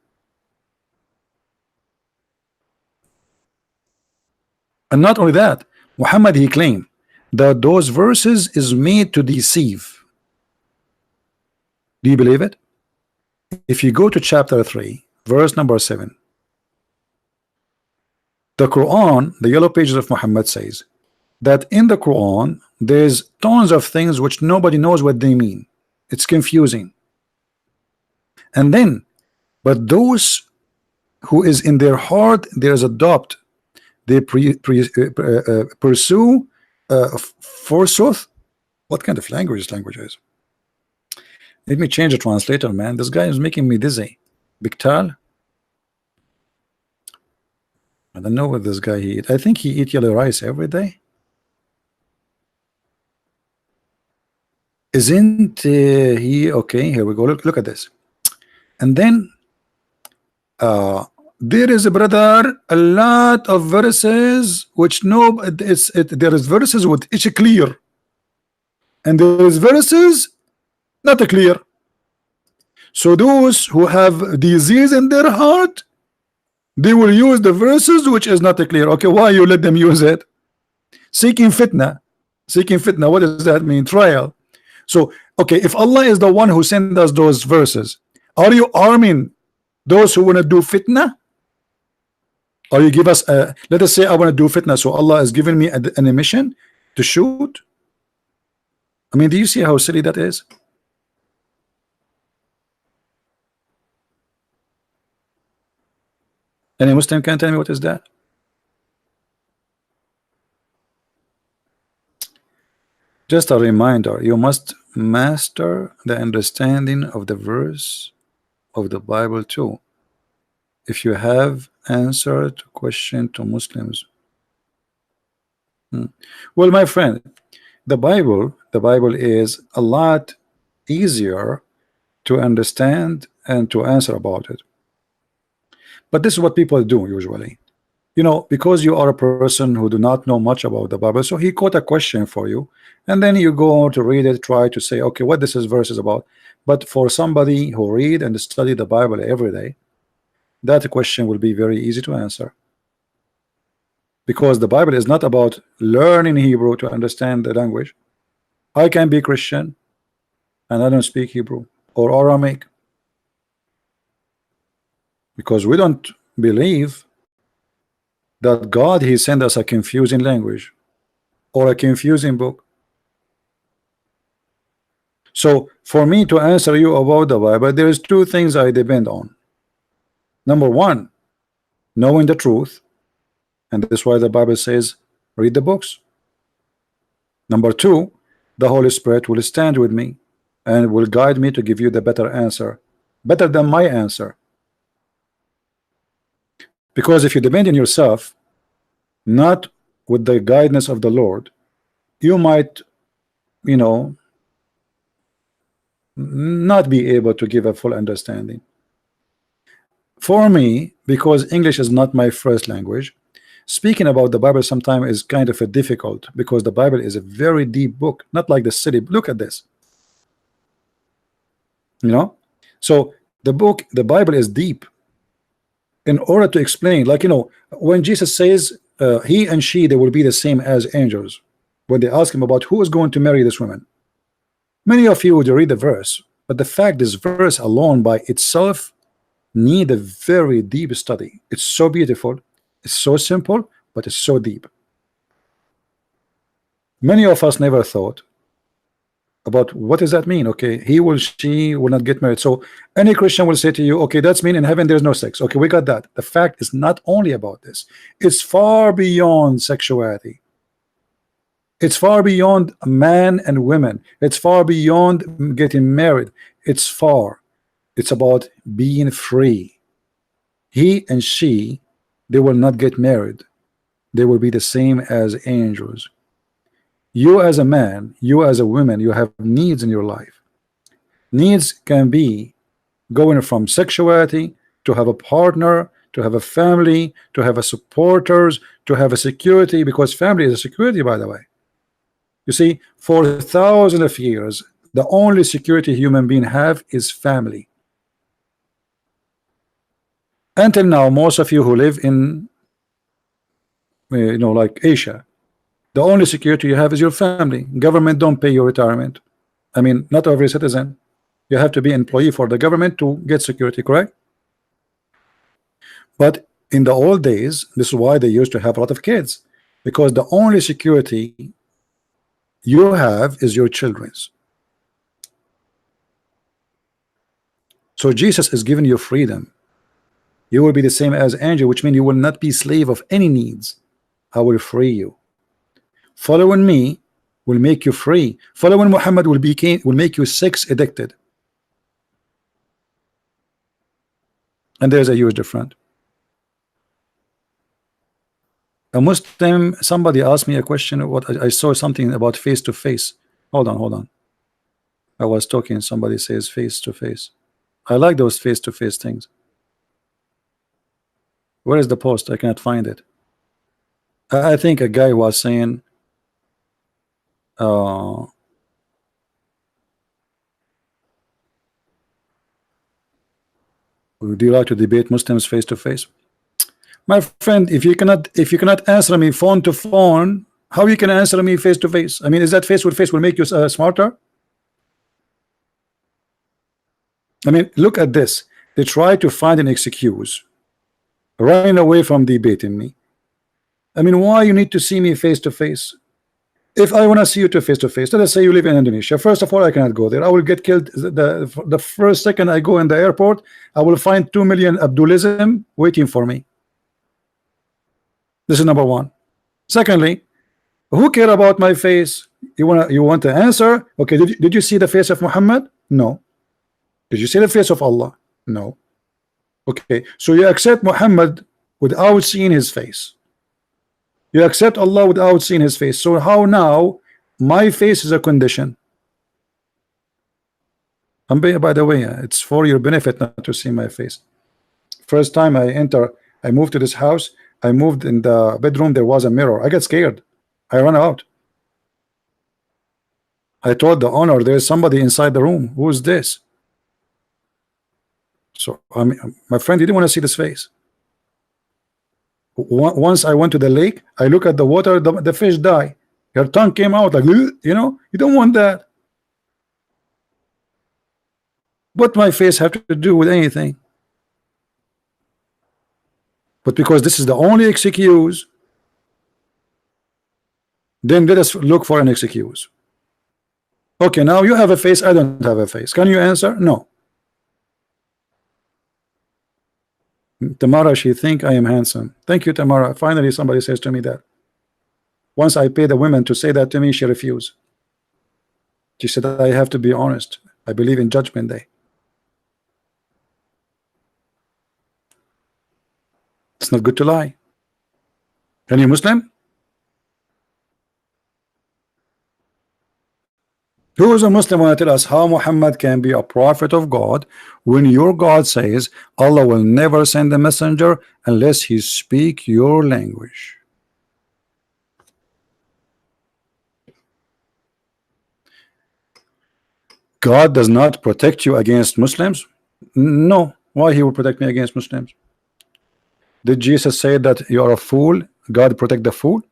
And not only that, Muhammad he claimed that those verses is made to deceive. Do you believe it? If you go to chapter 3 verse number 7, the Quran, the yellow pages of Muhammad, says that in the Quran there's tons of things which nobody knows what they mean. It's confusing. And then, but those who is in their heart there's adopt, they pursue forsooth. What kind of language is? Let me change the translator, man. This guy is making me dizzy. Biktal. I don't know what this guy he eat. I think he eat yellow rice every day. Isn't he okay? Here we go. Look at this. And then there is a brother a lot of verses which there is verses with it's clear, and there is verses not clear. So those who have disease in their heart, they will use the verses which is not clear. Okay, why you let them use it? Seeking fitna. What does that mean? Trial. So okay, if Allah is the one who sent us those verses, are you arming those who want to do fitna? Or you give us a, let us say I want to do fitna, so Allah has given me an mission to shoot. I mean, do you see how silly that is? Any Muslim can tell me what is that? Just a reminder, you must master the understanding of the verse of the Bible too. If you have answered question to Muslims. Well, my friend, the Bible is a lot easier to understand and to answer about it. But this is what people do usually. You know, because you are a person who do not know much about the Bible, so he quote a question for you, and then you go to read it, try to say, okay, what this verse is about. But for somebody who read and study the Bible every day, that question will be very easy to answer. Because the Bible is not about learning Hebrew to understand the language. I can be Christian and I don't speak Hebrew or Aramaic, because we don't believe that God he sent us a confusing language or a confusing book. So for me to answer you about the Bible, there is two things I depend on. Number one, knowing the truth, and that's why the Bible says read the books. Number two, the Holy Spirit will stand with me and will guide me to give you the better answer, better than my answer. Because if you depend on yourself, not with the guidance of the Lord, you might, you know, not be able to give a full understanding. For me, because English is not my first language, speaking about the Bible sometimes is kind of a difficult, because the Bible is a very deep book, not like the city. Look at this, you know. So the book, the Bible is deep. In order to explain, like, you know, when Jesus says he and she, they will be the same as angels, when they ask him about who is going to marry this woman, many of you would read the verse, but the fact this verse alone by itself need a very deep study. It's so beautiful, It's so simple, but it's so deep. Many of us never thought about what does that mean. Okay, he will, she will not get married. So any Christian will say to you, okay, that's mean in heaven there's no sex. Okay, we got that. The fact is not only about this, it's far beyond sexuality. It's far beyond man and women. It's far beyond getting married. It's about being free. He and she, they will not get married. They will be the same as angels. You as a man, you as a woman, you have needs in your life. Needs can be going from sexuality to have a partner, to have a family, to have a supporters, to have a security, because family is a security, by the way. You see, for thousands of years, the only security human being have is family. Until now, most of you who live in, like Asia, the only security you have is your family. Government don't pay your retirement. I mean, not every citizen. You have to be an employee for the government to get security, correct? But in the old days, this is why they used to have a lot of kids, because the only security you have is your children's. So Jesus is giving you freedom. You will be the same as angel, which means you will not be slave of any needs. I will free you. Following me will make you free. Following Muhammad will make you sex addicted. And there's a huge difference. A Muslim, somebody asked me a question. What I saw something about face to face. Hold on. I was talking. Somebody says face to face. I like those face to face things. Where is the post? I cannot find it. I think a guy was saying, do you like to debate Muslims face to face? My friend, if you cannot answer me phone to phone, how you can answer me face to face? I mean, is that face with face will make you smarter? I mean, look at this. They try to find an excuse, running away from debating me. I mean, why you need to see me face to face? If I want to see you to face, let us say you live in Indonesia. First of all, I cannot go there. I will get killed the first second I go in the airport. I will find 2 million Abdulism waiting for me. This is number one. Secondly, who care about my face? You want to answer? Okay, did you see the face of Muhammad? No. Did you see the face of Allah? No. Okay, so you accept Muhammad without seeing his face. You accept Allah without seeing his face. So how now my face is a condition? And by the way, it's for your benefit not to see my face. First time I moved to this house. I moved in the bedroom. There was a mirror. I got scared. I ran out. I told the owner, there's somebody inside the room. Who is this? So my friend, he didn't want to see this face. Once I went to the lake, I look at the water, the fish die. Her tongue came out like, you don't want that. What my face have to do with anything? But because this is the only excuse, then let us look for an excuse. Okay, now you have a face, I don't have a face. Can you answer? No. Tamara, she think I am handsome. Thank you, Tamara. Finally somebody says to me that. Once I paid the women to say that to me, she refused. She said I have to be honest. I believe in Judgment Day. It's not good to lie. Any Muslim? Who is a Muslim want to tell us how Muhammad can be a prophet of God when your God says Allah will never send a messenger unless he speak your language? God does not protect you against Muslims? No. Why he will protect me against Muslims? Did Jesus say that you are a fool? God protect the fool?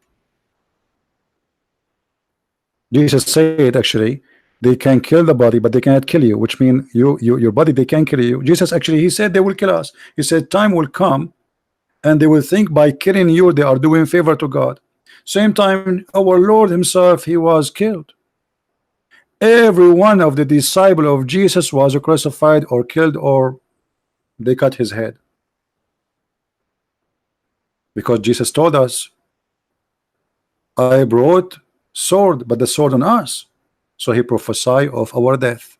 Jesus said actually they can kill the body but they cannot kill you, which means your body they can kill you. Jesus actually, he said they will kill us. He said time will come and they will think by killing you they are doing favor to God. Same time, our Lord himself, he was killed. Every one of the disciple of Jesus was crucified or killed, or they cut his head, because Jesus told us, I brought sword, but the sword on us. So he prophesied of our death.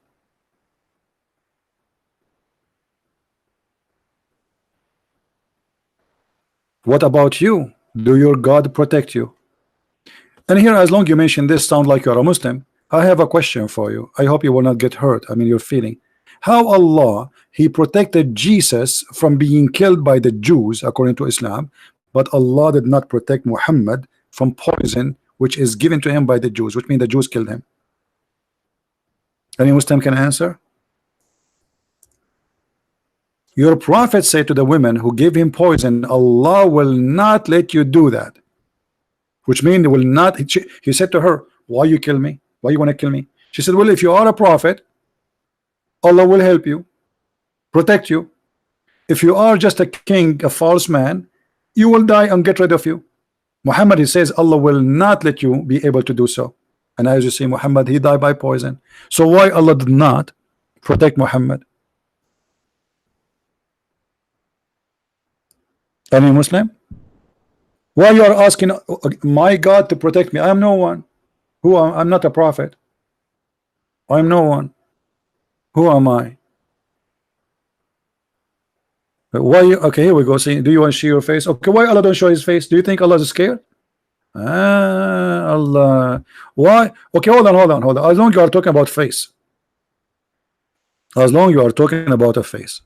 What about you? Do your God protect you? And here, as long you mention this, sound like you're a Muslim, I have a question for you. I hope you will not get hurt. I mean, you're feeling how Allah, he protected Jesus from being killed by the Jews according to Islam, but Allah did not protect Muhammad from poison which is given to him by the Jews, which means the Jews killed him. Any Muslim can answer? Your prophet said to the women who gave him poison, Allah will not let you do that. Which means will not. He said to her, why you kill me? Why you want to kill me? She said, well, if you are a prophet, Allah will help you, protect you. If you are just a king, a false man, you will die and get rid of you. Muhammad, he says, Allah will not let you be able to do so. And as you see, Muhammad, he died by poison. So why Allah did not protect Muhammad? Any Muslim? Why you are asking my God to protect me? I am no one. I'm not a prophet. I'm no one. Who am I? Why you, okay, here we go. See, do you want to show your face? Okay, why Allah don't show his face? Do you think Allah is scared? Allah. Why? Okay, hold on. As long as you are talking about face. As long as you are talking about a face.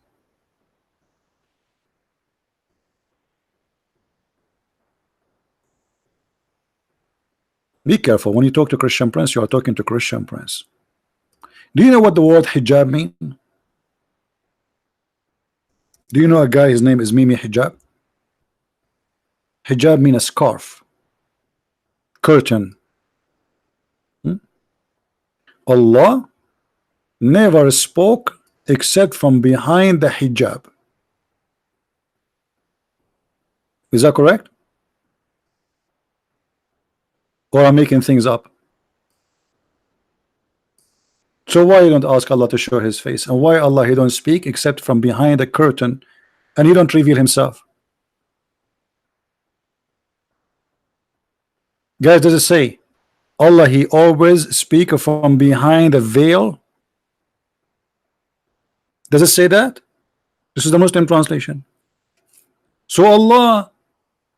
Be careful when you talk to Christian Prince, you are talking to Christian Prince. Do you know what the word hijab means? Do you know a guy, his name is Mimi Hijab? Hijab means a scarf, curtain. Allah never spoke except from behind the hijab. Is that correct? Or I'm making things up? So why you don't ask Allah to show his face? And why Allah he don't speak except from behind a curtain, and he don't reveal himself? Guys, does it say Allah he always speak from behind a veil? Does it say that? This is the Muslim translation. So Allah,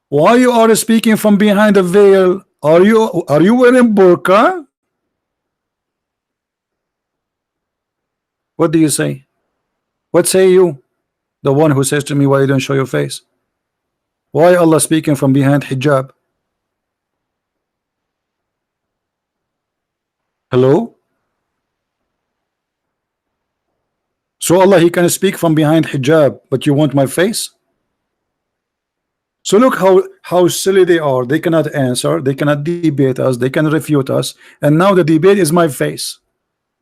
why you are speaking from behind a veil? Are you wearing burqa? What do you say? What say you? The one who says to me, why you don't show your face? Why Allah speaking from behind hijab? Hello? So Allah he can speak from behind hijab, but you want my face? So look how silly they are. They cannot answer, they cannot debate us, they can refute us, and now the debate is my face.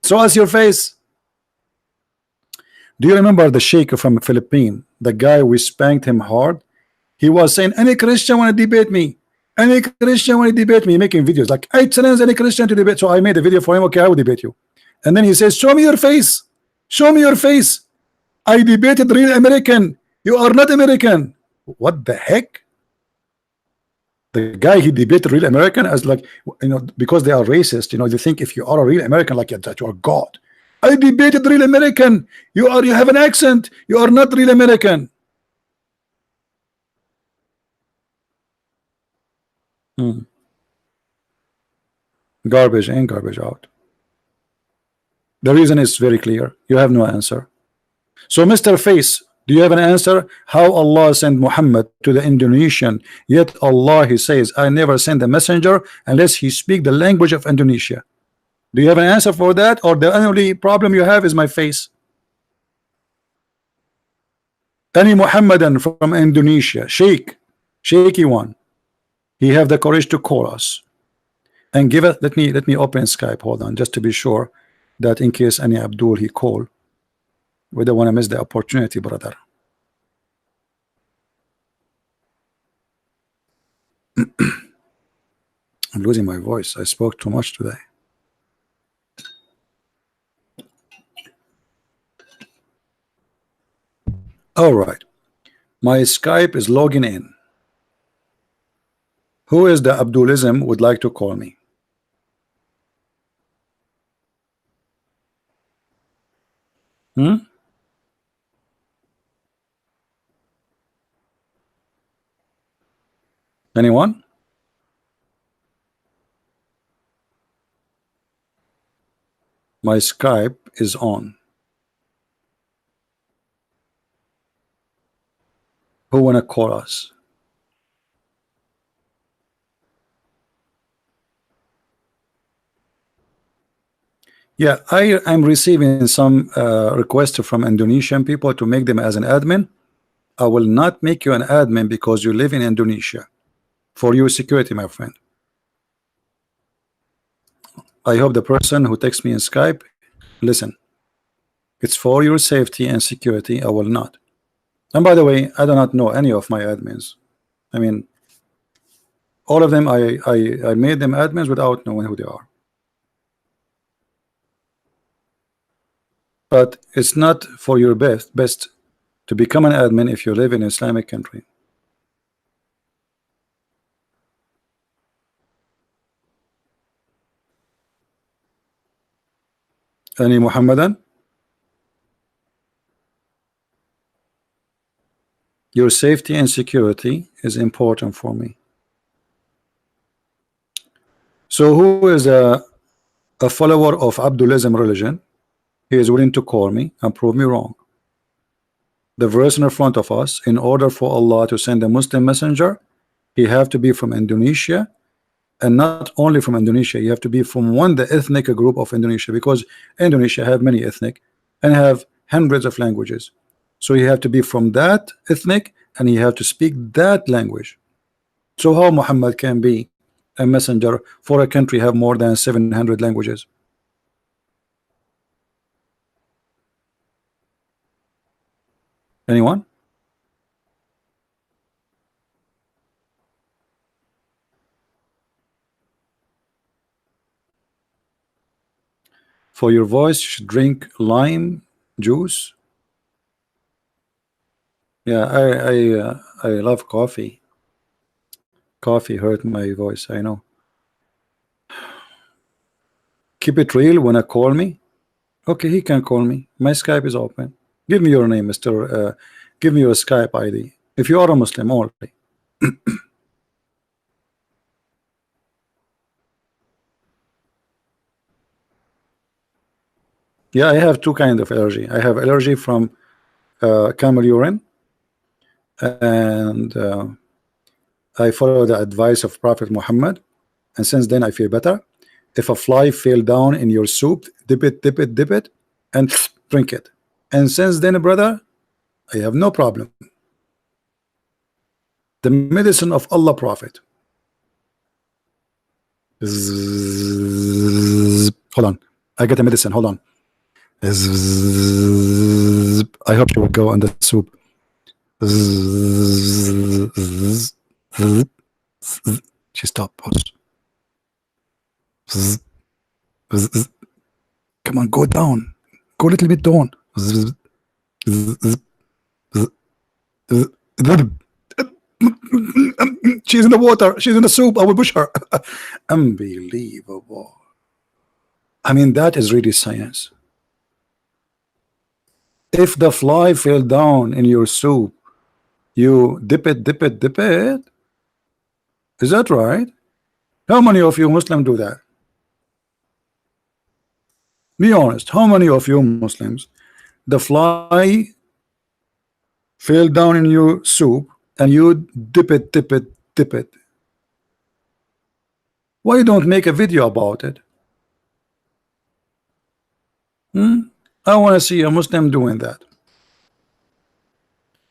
So as your face. Do you remember the sheikh from Philippines, the guy we spanked him hard? He was saying, any Christian want to debate me, any Christian want to debate me, making videos like, I challenge any Christian to debate. So I made a video for him. Okay, I will debate you. And then he says, show me your face, show me your face. I debated real American, you are not American. What the heck? The guy he debated real American as like, you know, because they are racist, you know, they think if you are a real American like that you are God. I debated real American. You have an accent. You are not real American. Garbage in, garbage out. The reason is very clear. You have no answer. So Mr. Face, do you have an answer? How Allah sent Muhammad to the Indonesian, yet Allah he says, I never send a messenger unless he speak the language of Indonesia. Do you have an answer for that, or the only problem you have is my face? Any Muhammadan from Indonesia, shaky one, he have the courage to call us and give it. Let me open Skype. Hold on, just to be sure that in case any Abdul he call, we don't want to miss the opportunity, brother. I'm losing my voice. I spoke too much today. All right. My Skype is logging in. Who is the Abdulism would like to call me? Hmm? Anyone? My Skype is on. Who wanna call us? Yeah, I'm receiving some requests from Indonesian people to make them as an admin. I will not make you an admin because you live in Indonesia. For your security, my friend. I hope the person who texts me in Skype, listen, it's for your safety and security. I will not. And by the way, I do not know any of my admins. I mean, all of them, I made them admins without knowing who they are. But it's not for your best to become an admin if you live in an Islamic country. Any Muhammadan? Your safety and security is important for me. So who is a follower of Abdulism religion? He is willing to call me and prove me wrong. The verse in front of us, in order for Allah to send a Muslim messenger, he have to be from Indonesia, and not only from Indonesia, you have to be from the ethnic group of Indonesia, because Indonesia have many ethnic and have hundreds of languages. So you have to be from that ethnic and you have to speak that language. So how Muhammad can be a messenger for a country have more than 700 languages? Anyone? For your voice, you should drink lime juice. Yeah, I love coffee. Coffee hurt my voice, I know. Keep it real when I call me. Okay, he can call me. My Skype is open. Give me your name, Mr. Give me your Skype ID. If you are a Muslim only. Yeah, I have two kind of allergy. I have allergy from camel urine, and I follow the advice of Prophet Muhammad, and since then I feel better. If a fly fell down in your soup, dip it, and drink it. And since then, brother, I have no problem. The medicine of Allah Prophet. Hold on, I get a medicine. Hold on. I hope you will go on the soup. She stopped. Pause. Come on, go down. Go a little bit down. She's in the water. She's in the soup. I will push her. Unbelievable. I mean, that is really science. If the fly fell down in your soup, you dip it. Is that right? How many of you Muslims do that? Be honest. How many of you Muslims, the fly fell down in your soup and you dip it? Why you don't make a video about it? I want to see a Muslim doing that.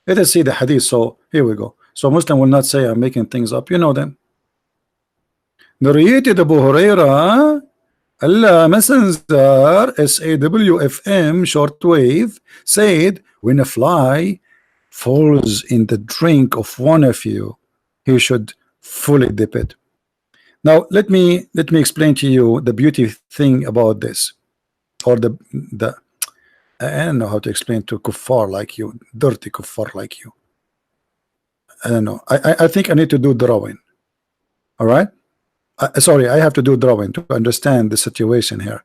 Let us see the hadith. So here we go. So Muslim will not say I'm making things up. You know them. Narrated Abu Huraira, Allah Messenger, SAWFM shortwave, said, when a fly falls in the drink of one of you, he should fully dip it. Now let me explain to you the beauty thing about this, or the I don't know how to explain to kuffar like you, dirty kuffar like you. I don't know. I think I need to do drawing. All right. Sorry, I have to do drawing to understand the situation here.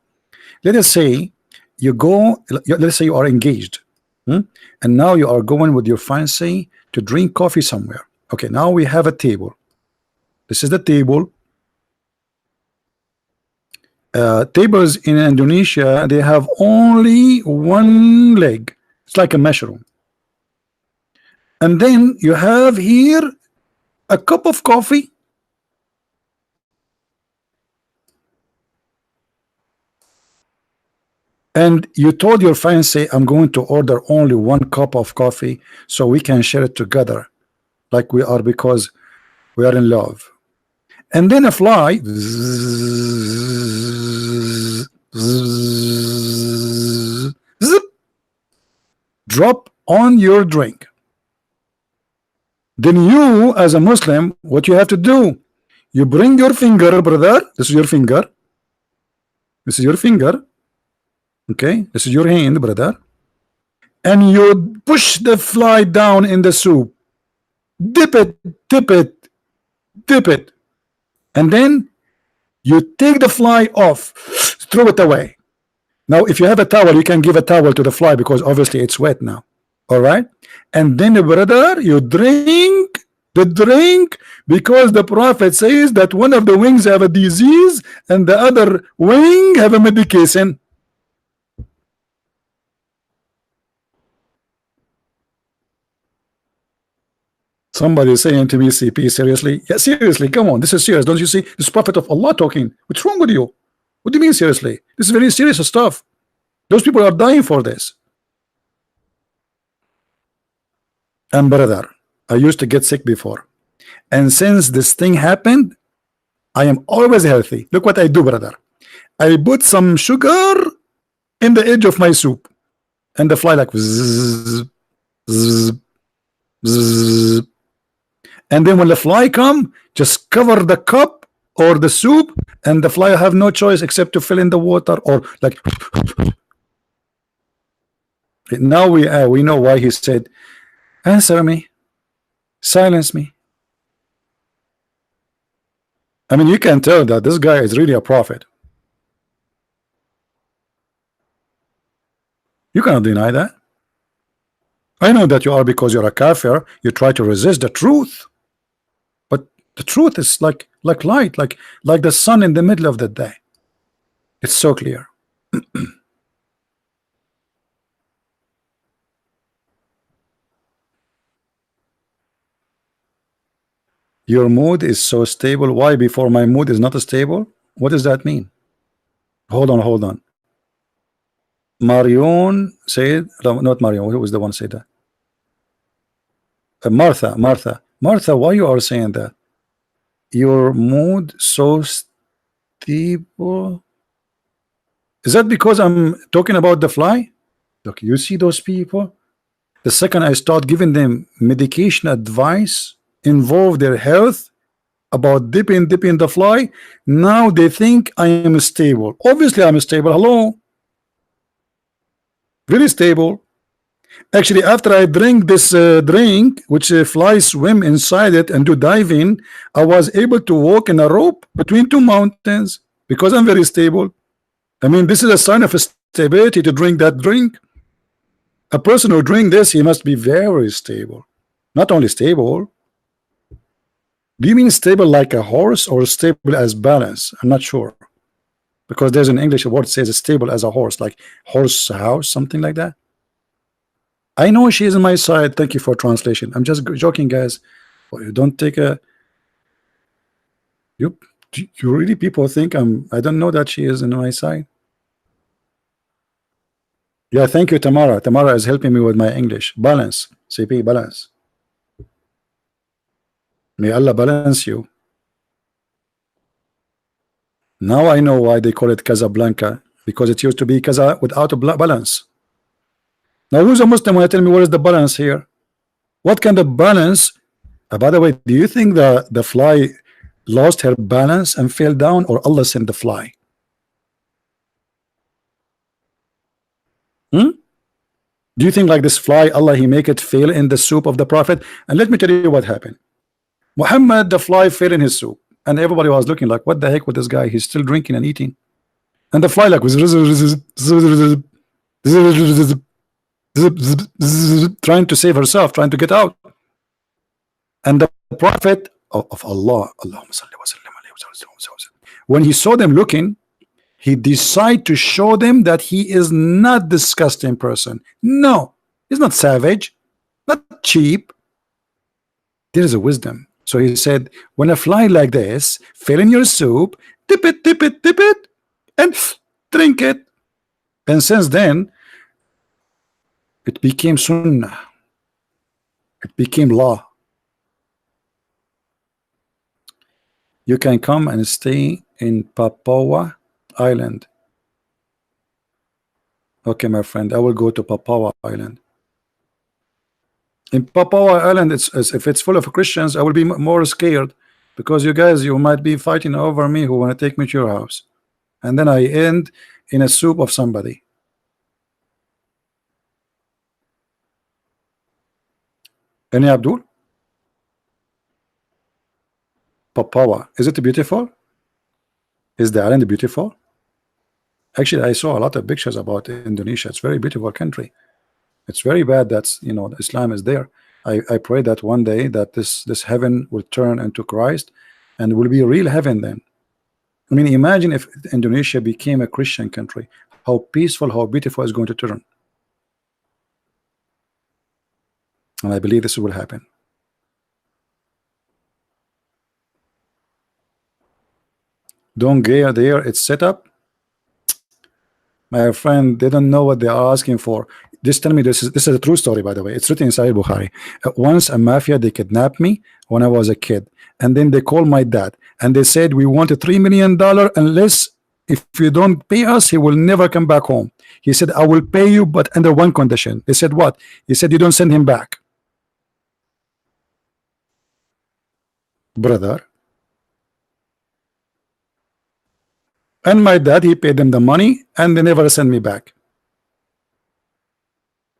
Let us say you go. Let's say you are engaged, and now you are going with your fiancé to drink coffee somewhere. Okay. Now we have a table. This is the table. Tables in Indonesia, they have only one leg. It's like a mushroom. And then you have here a cup of coffee, and you told your fiancé, I'm going to order only one cup of coffee so we can share it together like we are, because we are in love. And then a fly zip, drop on your drink. Then you, as a Muslim, what you have to do, you bring your finger, brother. This is your finger. This is your finger. Okay, this is your hand, brother. And you push the fly down in the soup. Dip it, dip it, dip it. And then you take the fly off, throw it away. Now, if you have a towel, you can give a towel to the fly because obviously it's wet now. All right. And then, brother, you drink the drink because the Prophet says that one of the wings have a disease and the other wing have a medication. Somebody is saying to me, CP, seriously? Yeah, seriously, come on, this is serious. Don't you see? This Prophet of Allah talking. What's wrong with you? What do you mean seriously? This is very serious stuff. Those people are dying for this. And brother, I used to get sick before. And since this thing happened, I am always healthy. Look what I do, brother. I put some sugar in the edge of my soup. And the fly like zzz, zzz, zzz. And then when the fly come, just cover the cup or the soup, and the fly have no choice except to fill in the water or like. Now we know why he said, answer me, silence me. I mean, you can tell that this guy is really a prophet. You cannot deny that. I know that you are, because you're a kafir, you try to resist the truth. But the truth is like light, like the sun in the middle of the day. It's so clear. Your mood is so stable. Why before my mood is not stable? What does that mean? Hold on. Marion said, no, not Marion. Who was the one said that? Martha, why you are saying that? Your mood so stable? Is that because I'm talking about the fly? Look, you see those people? The second I start giving them medication advice, involve their health about dipping the fly, now they think I am stable. Obviously I'm stable. Hello, very stable. Actually, after I drink this drink, which flies swim inside it and do diving, I was able to walk in a rope between two mountains because I'm very stable. I mean, this is a sign of stability to drink that drink. A person who drink this, he must be very stable. Not only stable. Do you mean stable like a horse or stable as balance? I'm not sure, because there's an English word says stable as a horse, like horse house, something like that. I know she is on my side. Thank you for translation. I'm just joking, guys. Well, you don't take a you really people think I don't know that she is on my side. Yeah, thank you, Tamara. Tamara is helping me with my English. Balance, CP, balance. May Allah balance you. Now I know why they call it Casablanca, because it used to be Casa without a balance. Now who's a Muslim when tell me what is the balance here? What kind of balance? By the way, do you think the fly lost her balance and fell down, or Allah sent the fly? Hmm? Do you think like this fly, Allah he make it fail in the soup of the Prophet? And let me tell you what happened. Muhammad, the fly fell in his soup, and everybody was looking like, what the heck with this guy? He's still drinking and eating. And the fly like was trying to save herself, trying to get out. And the Prophet of Allah, when he saw them looking, he decided to show them that he is not disgusting person. No, he's not savage, not cheap. There is a wisdom. So he said, when a fly like this fell in your soup, dip it, and drink it. And since then, it became sunnah. It became law. You can come and stay in Papua Island. Okay, my friend, I will go to Papua Island. In Papua Island, if it's full of Christians, I will be more scared, because you guys, you might be fighting over me who want to take me to your house, and then I end in a soup of somebody. Any Abdul? Papua, is it beautiful? Is the island beautiful? Actually, I saw a lot of pictures about Indonesia. It's a very beautiful country. It's very bad that Islam is there. I pray that one day that this heaven will turn into Christ, and will be a real heaven then. I mean, imagine if Indonesia became a Christian country, how peaceful, how beautiful it's going to turn. And I believe this will happen. Don't get there, it's set up. My friend, they don't know what they are asking for. Just tell me, this is a true story, by the way. It's written inside Bukhari. Once a mafia, they kidnapped me when I was a kid, and then they called my dad and they said, we want a $3 million, unless if you don't pay us, he will never come back home. He said, I will pay you, but under one condition. They said, what? He said, you don't send him back. Brother. And my dad, he paid them the money, and they never sent me back.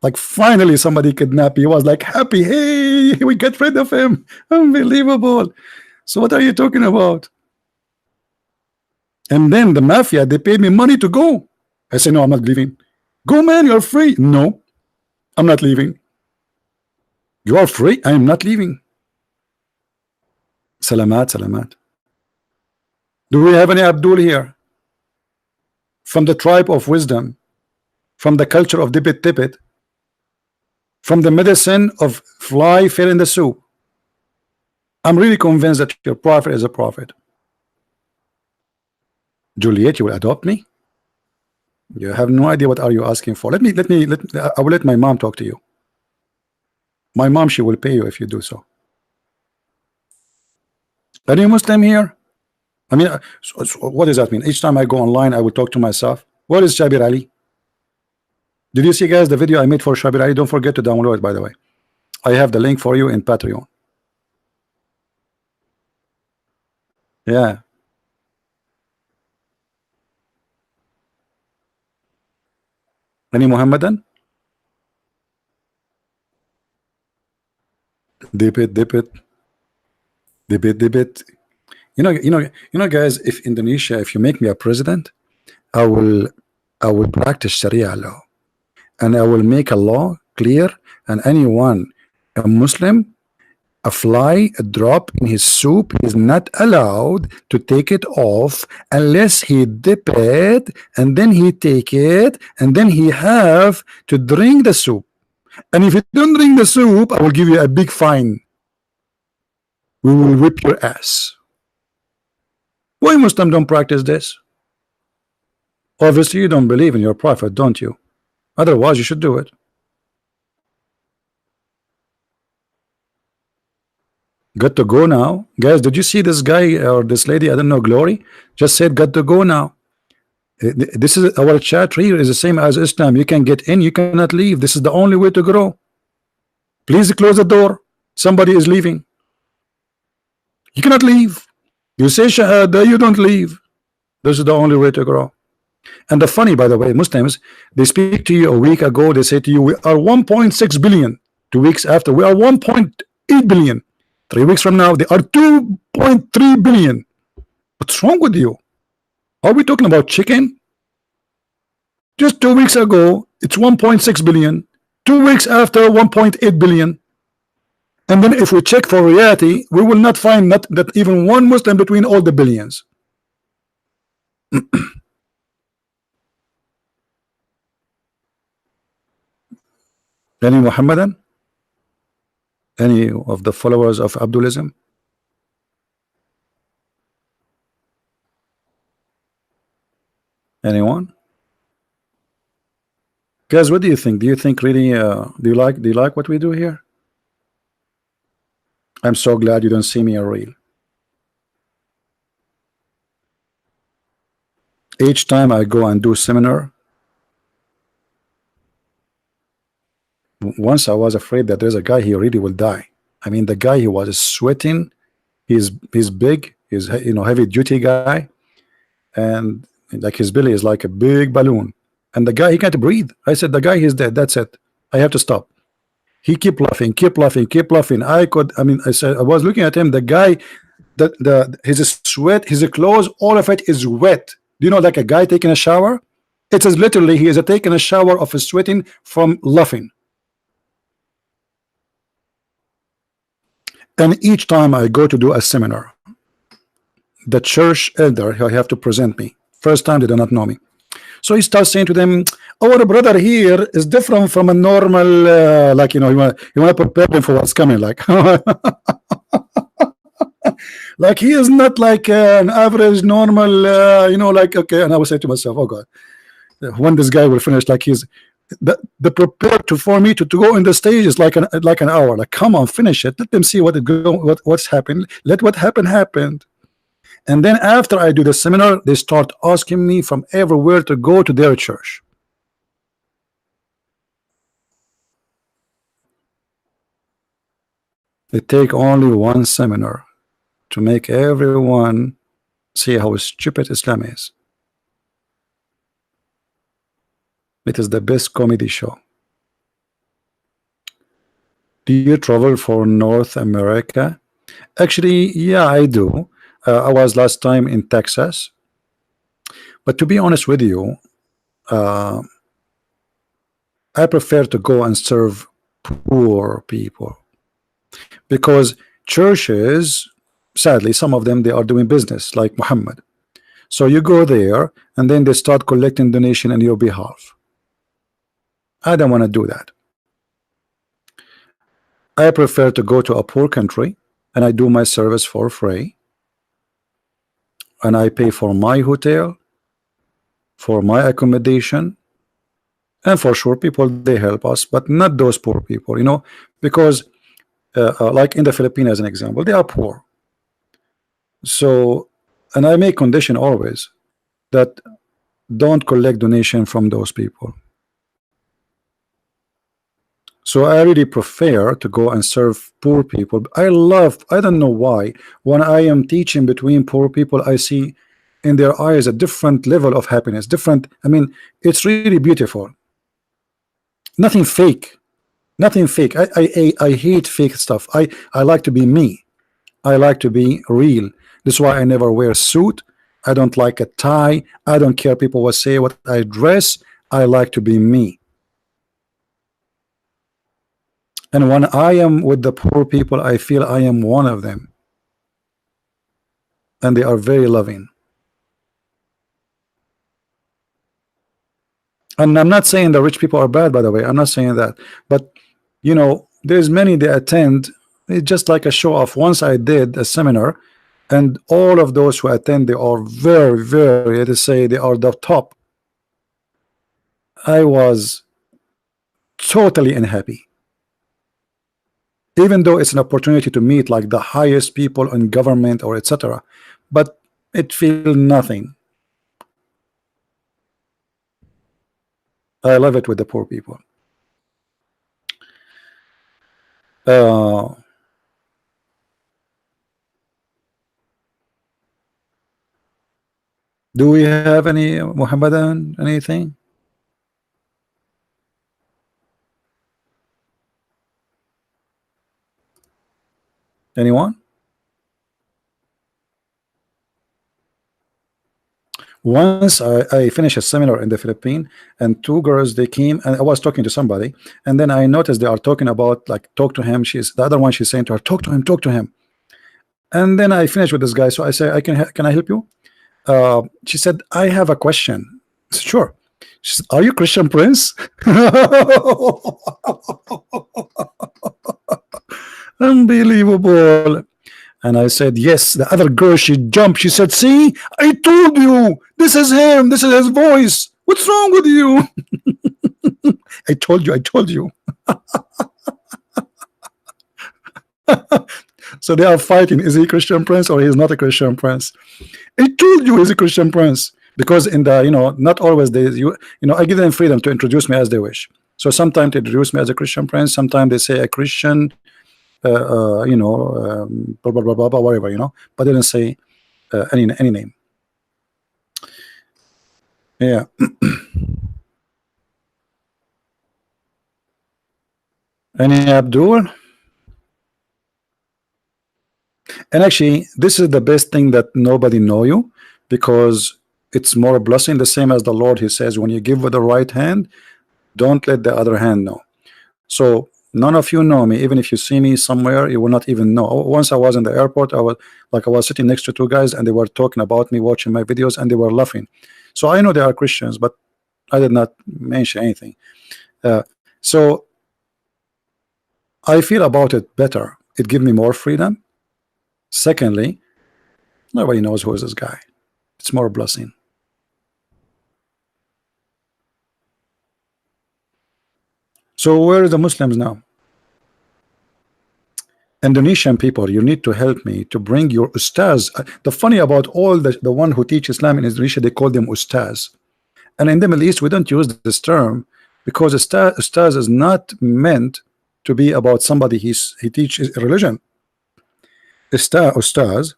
Like, finally somebody kidnapped me. He was like happy, hey, we get rid of him. Unbelievable. So what are you talking about? And then the mafia, they paid me money to go. I said, no, I'm not leaving. Go, man, you're free. No, I'm not leaving. You are free, I am not leaving. Salamat, salamat. Do we have any Abdul here? From the tribe of wisdom, from the culture of dip it, from the medicine of fly fell in the soup. I'm really convinced that your prophet is a prophet. Juliet, you will adopt me? You have no idea what are you asking for. I will let my mom talk to you. My mom, she will pay you if you do so. Are you Muslim here? I mean, so what does that mean? Each time I go online, I will talk to myself. What is Shabir Ali? Did you see, guys, the video I made for Shabir Ali? Don't forget to download it, by the way. I have the link for you in Patreon. Yeah. Any Muhammadan? Dip it. Guys, if Indonesia, if you make me a president, I will practice Sharia law, and I will make a law clear, and anyone, a Muslim, a fly, a drop in his soup is not allowed to take it off unless he dip it, and then he take it, and then he have to drink the soup. And if you don't drink the soup, I will give you a big fine. We will whip your ass. Why Muslims don't practice this? Obviously you don't believe in your prophet, don't you? Otherwise you should do it. Got to go now. Guys, did you see this guy or this lady, I don't know, Glory, just said got to go now. This is our chat here is the same as Islam. You can get in, you cannot leave. This is the only way to grow. Please close the door. Somebody is leaving. You cannot leave. You say Shahada, you don't leave. This is the only way to grow. And the funny, by the way, Muslims, they speak to you a week ago, they say to you, we are 1.6 billion. 2 weeks after, we are 1.8 billion. 3 weeks from now, they are 2.3 billion. What's wrong with you? Are we talking about chicken? Just 2 weeks ago, it's 1.6 billion. 2 weeks after, 1.8 billion. And then if we check for reality, we will not find that even one Muslim between all the billions. Any Muhammadan? Any of the followers of Abdulism? Anyone? Guys, what do you think? Do you think really do you like what we do here? I'm so glad you don't see me a real. Each time I go and do seminar, once I was afraid that there's a guy, he really will die. I mean, the guy, he was sweating. He's big. He's, you know, heavy duty guy, and like his belly is like a big balloon. And the guy, he can't breathe. I said, the guy, he's dead. That's it. I have to stop. He keep laughing, keep laughing, keep laughing. I mean, I said, I was looking at him. The guy, his sweat, his clothes, all of it is wet. Do you know, like a guy taking a shower? It says literally he is taking a shower of sweating from laughing. And each time I go to do a seminar, the church elder, he have to present me. First time they do not know me. So he starts saying to them, our brother here is different from a normal, like, you know, you want to prepare them for what's coming, like. Like he is not like an average normal, you know, like, okay. And I would say to myself, oh God, when this guy will finish, like he's the prepared to for me to go in the stage is like an hour. Like, come on, finish it. Let them see what's happened. Let what happened happened. And then after I do the seminar, they start asking me from everywhere to go to their church. It take only one seminar to make everyone see how stupid Islam is. It is the best comedy show. Do you travel for North America? Actually, yeah, I do. I was last time in Texas. But to be honest with you, I prefer to go and serve poor people, because churches, sadly, some of them, they are doing business like Muhammad. So you go there and then they start collecting donation on your behalf. I don't want to do that. I prefer to go to a poor country and I do my service for free, and I pay for my hotel, for my accommodation, and for sure people, they help us, but not those poor people, you know, because like in the Philippines as an example, they are poor. So, and I make condition always that don't collect donation from those people. So I really prefer to go and serve poor people. I don't know why, when I am teaching between poor people, I see in their eyes a different level of happiness, different. I mean, it's really beautiful. Nothing fake. Nothing fake. I hate fake stuff. I like to be me. I like to be real. That's why I never wear a suit. I don't like a tie. I don't care people will say what I dress. I like to be me. And when I am with the poor people, I feel I am one of them. And they are very loving. And I'm not saying the rich people are bad, by the way. I'm not saying that. But, you know, there's many that attend. It's just like a show off. Once I did a seminar, and all of those who attend, they are very, very, to say they are the top. I was totally unhappy. Even though it's an opportunity to meet like the highest people in government or etc., but it feels nothing. I love it with the poor people. Do we have any Muhammadan anything? Anyone? Once I finished a seminar in the Philippines, and two girls they came, and I was talking to somebody, and then I noticed they are talking about like talk to him. She's the other one. She's saying to her, talk to him, talk to him. And then I finished with this guy. So I say, can I help you? She said, I have a question. I said, sure. She said, are you Christian Prince? Unbelievable. And I said, yes. The other girl, she jumped. She said, see, I told you, this is him. This is his voice. What's wrong with you? I told you, I told you. So they are fighting. Is he a Christian Prince or he is not a Christian Prince? I told you he's a Christian Prince. Because in the, not always they, I give them freedom to introduce me as they wish. So sometimes they introduce me as a Christian Prince. Sometimes they say a Christian, blah, blah, blah, blah, blah, whatever, but they didn't say any name. Yeah. Any Abdul? And actually, this is the best thing that nobody know you, because it's more blessing. The same as the Lord, he says, when you give with the right hand, don't let the other hand know. So none of you know me. Even if you see me somewhere, you will not even know. Once I was in the airport, I was sitting next to two guys, and they were talking about me, watching my videos, and they were laughing. So I know they are Christians, but I did not mention anything. So I feel about it better. It gives me more freedom. Secondly, nobody knows who is this guy. It's more a blessing. So where are the Muslims now? Indonesian people, you need to help me to bring your ustaz. The funny about all the one who teach Islam in Indonesia, they call them ustaz. And in the Middle East, we don't use this term because ustaz is not meant to be about somebody he teaches religion. Ustaz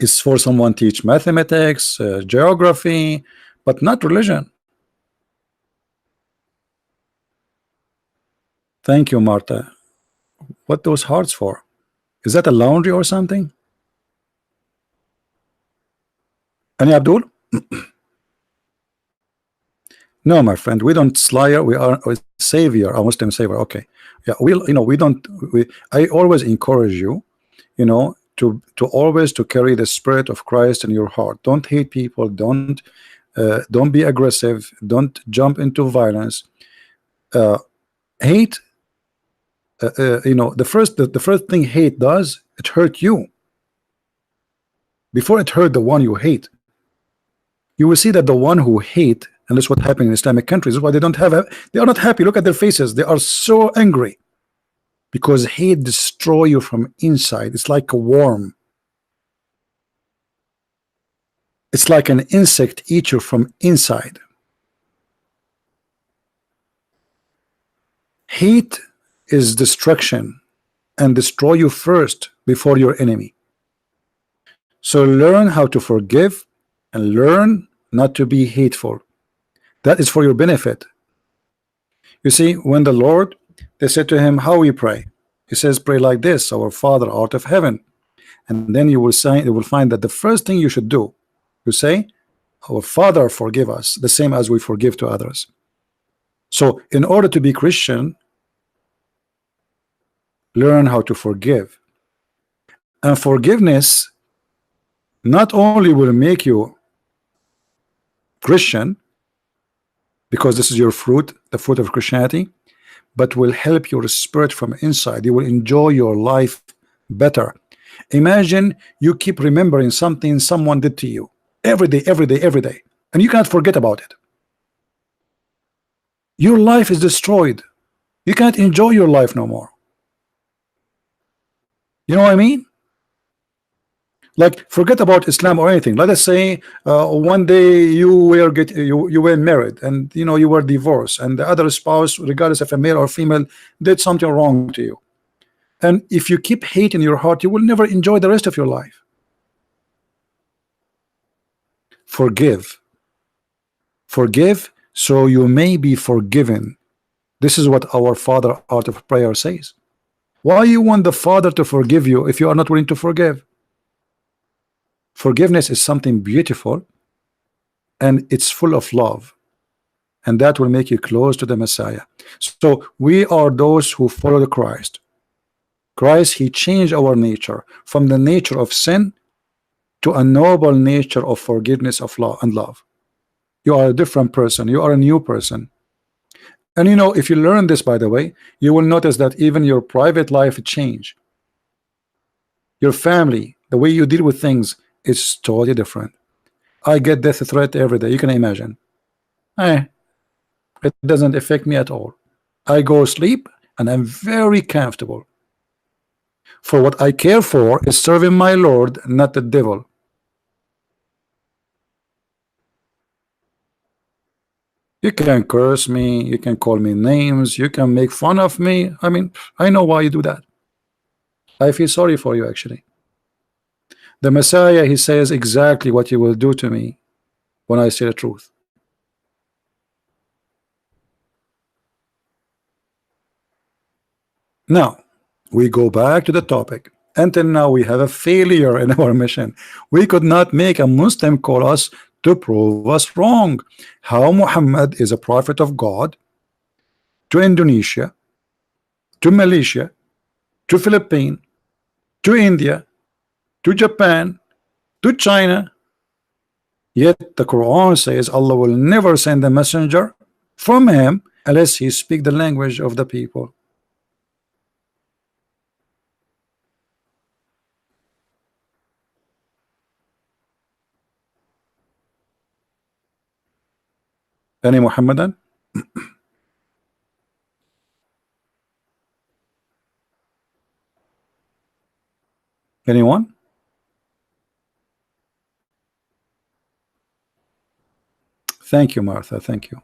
is for someone teach mathematics, geography, but not religion. Thank you, Marta. What those hearts for? Is that a laundry or something? Any Abdul? No, my friend, we don't slayer. We are a savior, a Muslim savior. Okay, yeah, we don't. I always encourage you, to always to carry the spirit of Christ in your heart. Don't hate people. Don't be aggressive. Don't jump into violence. Hate. The first thing hate does, it hurt you before it hurt the one you hate. You will see that the one who hate, and that's what happened in Islamic countries, is why they are not happy. Look at their faces. They are so angry because hate destroy you from inside. It's like a worm. It's like an insect eat you from inside. Hate is destruction and destroy you first before your enemy. So learn how to forgive and learn not to be hateful. That is for your benefit. You see, when the Lord, they said to him, how we pray? He says, pray like this, our Father art of heaven. And then you will find that the first thing you should do, you say, our Father forgive us, the same as we forgive to others. So in order to be Christian, learn how to forgive. And forgiveness not only will make you Christian, because this is your fruit, the fruit of Christianity, but will help your spirit from inside. You will enjoy your life better. Imagine you keep remembering something someone did to you every day, every day, every day, and you can't forget about it. Your life is destroyed. You can't enjoy your life no more. You know what I mean? Like, forget about Islam or anything. Let us say one day you were married, and you were divorced, and the other spouse, regardless if a male or female, did something wrong to you. And if you keep hate in your heart, you will never enjoy the rest of your life. Forgive. Forgive so you may be forgiven. This is what our Father Art of Prayer says. Why you want the Father to forgive you if you are not willing to forgive? Forgiveness is something beautiful, and it's full of love, and that will make you close to the Messiah. So we are those who follow Christ. Christ, he changed our nature from the nature of sin to a noble nature of forgiveness, of love and love. You are a different person. You are a new person. And you know, if you learn this, by the way, you will notice that even your private life change. Your family, the way you deal with things is totally different. I get death threat every day. You can imagine. It doesn't affect me at all. I go sleep and I'm very comfortable. For what I care for is serving my Lord, not the devil. You can curse me, you can call me names, you can make fun of me. I mean, I know why you do that. I feel sorry for you, actually. The Messiah, he says exactly what you will do to me when I say the truth. Now, we go back to the topic. Until now, we have a failure in our mission. We could not make a Muslim call us to prove us wrong. How Muhammad is a prophet of God to Indonesia, to Malaysia, to Philippines, to India, to Japan, to China. Yet the Quran says Allah will never send a messenger from him unless he speak the language of the people. Any Muhammadan? Anyone? Thank you, Martha. Thank you.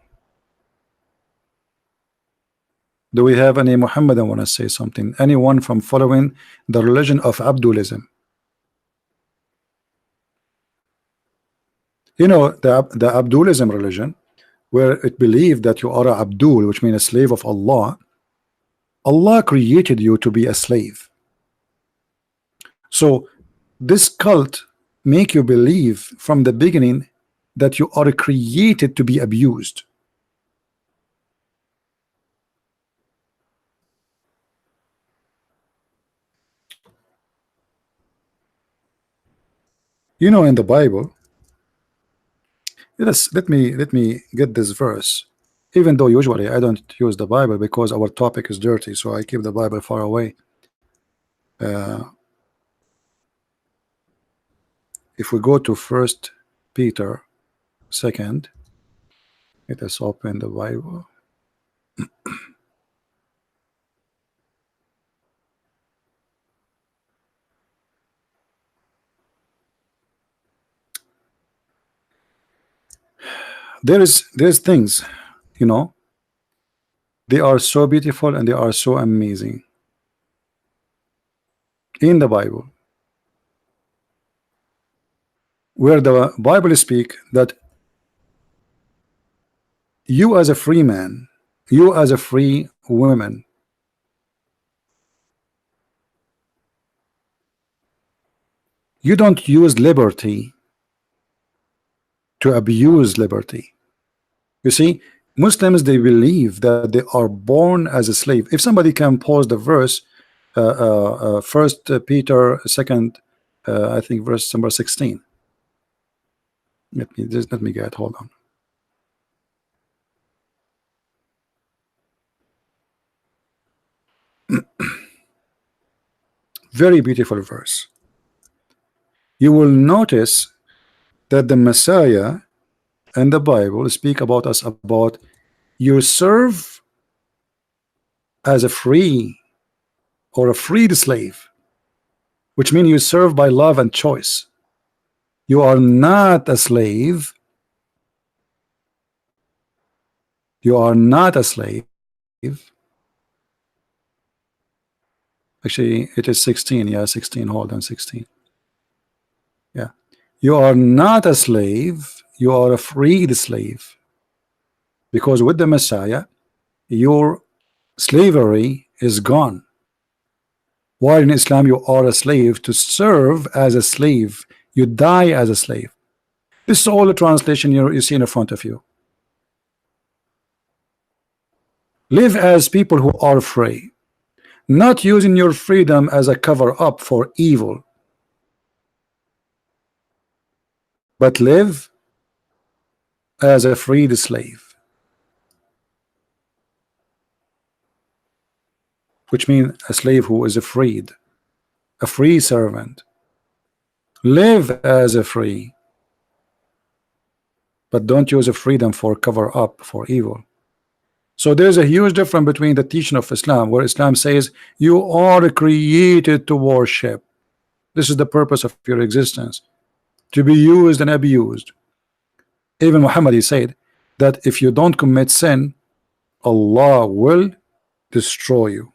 Do we have any Muhammadan want to say something? Anyone from following the religion of Abdulism? You know, the Abdulism religion, where it believed that you are a Abdul, which means a slave of Allah. Allah created you to be a slave. So this cult make you believe from the beginning that you are created to be abused. You know, in the Bible, let me get this verse. Even though usually I don't use the Bible because our topic is dirty, so I keep the Bible far away. If we go to First Peter 2nd, let us open the Bible. There's things, you know, they are so beautiful and they are so amazing in the Bible, where the Bible speak that you as a free man, you as a free woman, you don't use liberty to abuse liberty. You see, Muslims, they believe that they are born as a slave. If somebody can pause the verse, First Peter 2nd, I think verse number 16. Let me get, hold on. Very beautiful verse. You will notice that the Messiah and the Bible speak about us about you serve as a free or a freed slave, which means you serve by love and choice. You are not a slave. You are not a slave. Actually, it is 16. Yeah, 16. Hold on, 16. Yeah. You are not a slave, you are a freed slave, because with the Messiah your slavery is gone. While in Islam you are a slave to serve as a slave, you die as a slave. This is all the translation you see in front of you. Live as people who are free, not using your freedom as a cover up for evil, but live as a freed slave, which means a slave who is freed, a free servant. Live as a free, but don't use a freedom for cover up for evil. So there's a huge difference between the teaching of Islam, where Islam says you are created to worship. This is the purpose of your existence, to be used and abused. Even Muhammad, he said that if you don't commit sin, Allah will destroy you.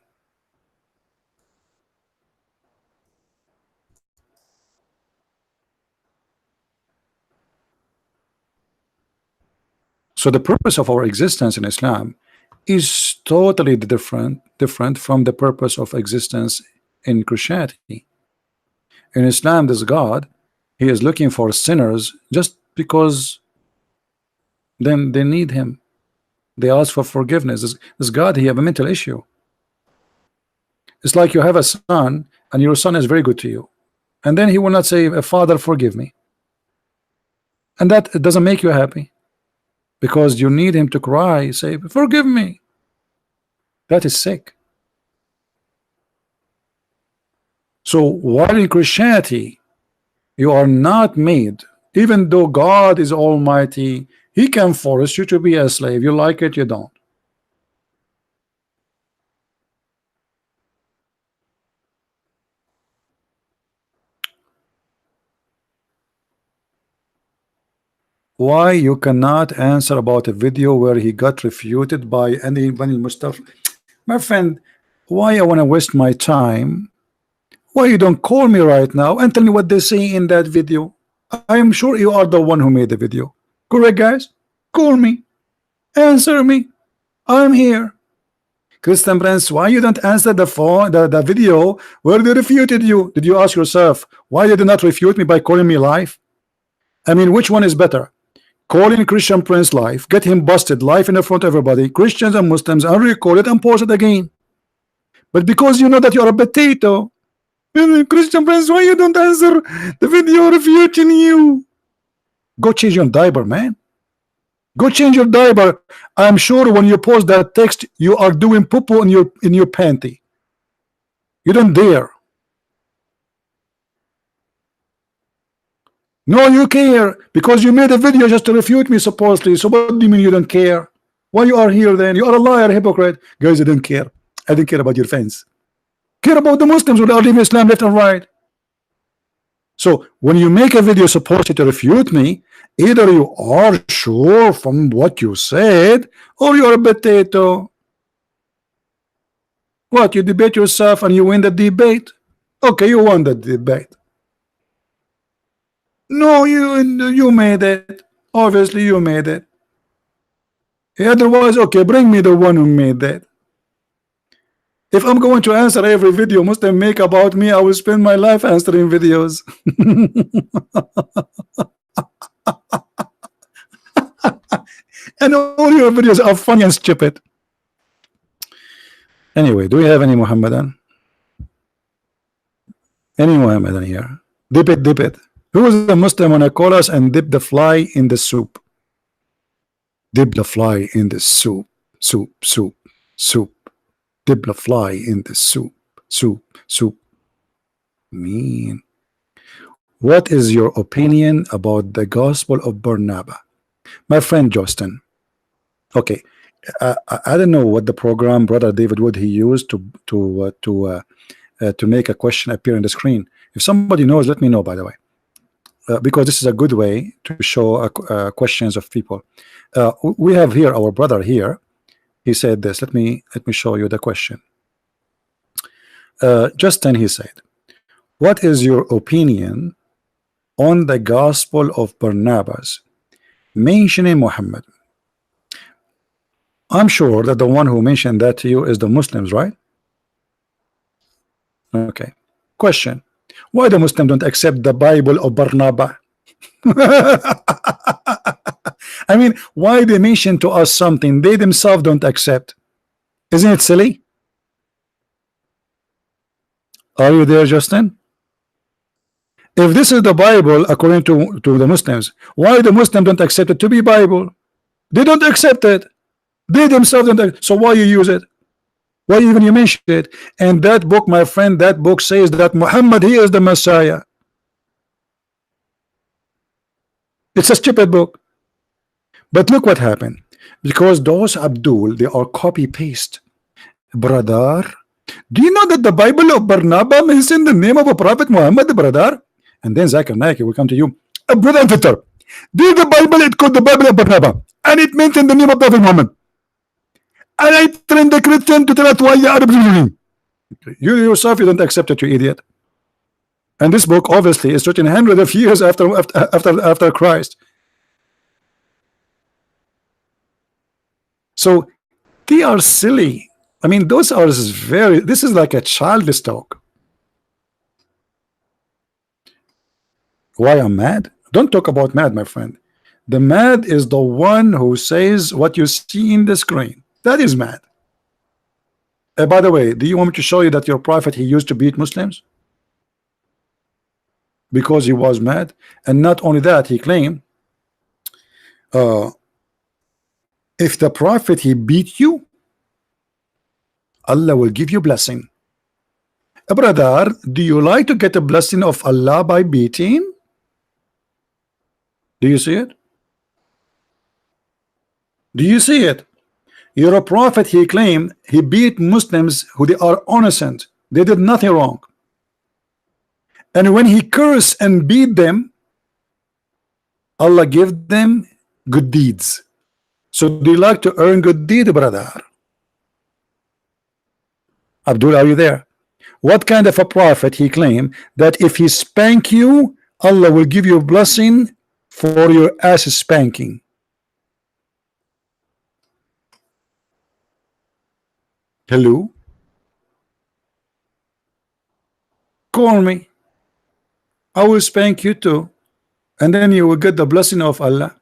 So the purpose of our existence in Islam is totally different from the purpose of existence in Christianity. In Islam, this God, he is looking for sinners just because then they need him. They ask for forgiveness. This God, he have a mental issue. It's like you have a son and your son is very good to you, and then he will not say, Father, forgive me. And that it doesn't make you happy, because you need him to cry, say, forgive me. That is sick. So while in Christianity you are not made, even though God is almighty, he can force you to be a slave. You like it, you don't. Why you cannot answer about a video where he got refuted by Bani Mustafa? My friend, why I want to waste my time? Why you don't call me right now and tell me what they say in that video? I am sure you are the one who made the video. Correct, guys? Call me. Answer me. I'm here. Christian Prince, why you don't answer the phone, the video where they refuted you? Did you ask yourself, why did they not refute me by calling me live? I mean, which one is better? Calling Christian Prince live, get him busted live in front of everybody, Christians and Muslims, and record it and post it again. But because you know that you're a potato, Christian Prince, why you don't answer the video refuting you? Go change your diaper, man. Go change your diaper. I'm sure when you post that text, you are doing poo-poo in your panty. You don't dare. No, you care, because you made a video just to refute me supposedly. So what do you mean you don't care? Why you are here then? You are a liar, a hypocrite. Guys, I don't care. I don't care about your fans. Care about the Muslims who are leaving Islam left and right. So when you make a video supposed to refute me, either you are sure from what you said, or you're a potato. What, you debate yourself and you win the debate? Okay, you won the debate. No, you made it. Obviously you made it. Otherwise, okay, bring me the one who made that. If I'm going to answer every video Muslim make about me, I will spend my life answering videos. And all your videos are funny and stupid. Anyway, do we have any Muhammadan? Any Muhammadan here? Dip it, dip it. Who is the Muslim when I call us and dip the fly in the soup? Dip the fly in the soup. Soup, soup, soup. Dip the fly in the soup. Soup, soup. Mean. What is your opinion about the Gospel of Barnabas? My friend Justin. Okay, I don't know what the program Brother David Wood he used to make a question appear on the screen. If somebody knows, let me know. By the way, because this is a good way to show questions of people. We have here our brother here. He said this. Let me show you the question. Justin, he said, what is your opinion on the Gospel of Barnabas mentioning Muhammad. I'm sure that the one who mentioned that to you is the Muslims, right? Okay. Question: why the Muslims don't accept the Bible of Barnabas? I mean, why they mention to us something they themselves don't accept? Isn't it silly? Are you there, Justin? If this is the Bible according to the Muslims, why the Muslims don't accept it to be Bible? They don't accept it. They themselves don't. So why you use it? Why even you mention it? And that book, my friend, that book says that Muhammad, he is the Messiah. It's a stupid book. But look what happened. Because those Abdul, they are copy paste. Brother, do you know that the Bible of Barnabas mentions the name of a prophet Muhammad, brother? And then Zakir Naik will come to you, brother and sister, did the Bible, it called the Bible of Barnabas, and it mentioned the name of Prophet Muhammad. And I trained the Christian to tell us why you are believing. You yourself, you don't accept it, you idiot. And this book obviously is written hundreds of years after Christ. So they are silly. I mean, those are this is like a childish talk. Why I'm mad? Don't talk about mad, my friend. The mad is the one who says what you see in the screen. That is mad. By the way, do you want me to show you that your prophet, he used to beat Muslims? Because he was mad. And not only that, he claimed if the prophet, he beat you, Allah will give you blessing. Brother, do you like to get a blessing of Allah by beating? Do you see it? Do you see it? Your prophet, he claimed he beat Muslims who they are innocent. They did nothing wrong. And when he cursed and beat them, Allah gave them good deeds. So do you like to earn good deed, brother? Abdul, are you there? What kind of a prophet he claimed that if he spank you, Allah will give you a blessing for your ass spanking? Hello? Call me. I will spank you too. And then you will get the blessing of Allah.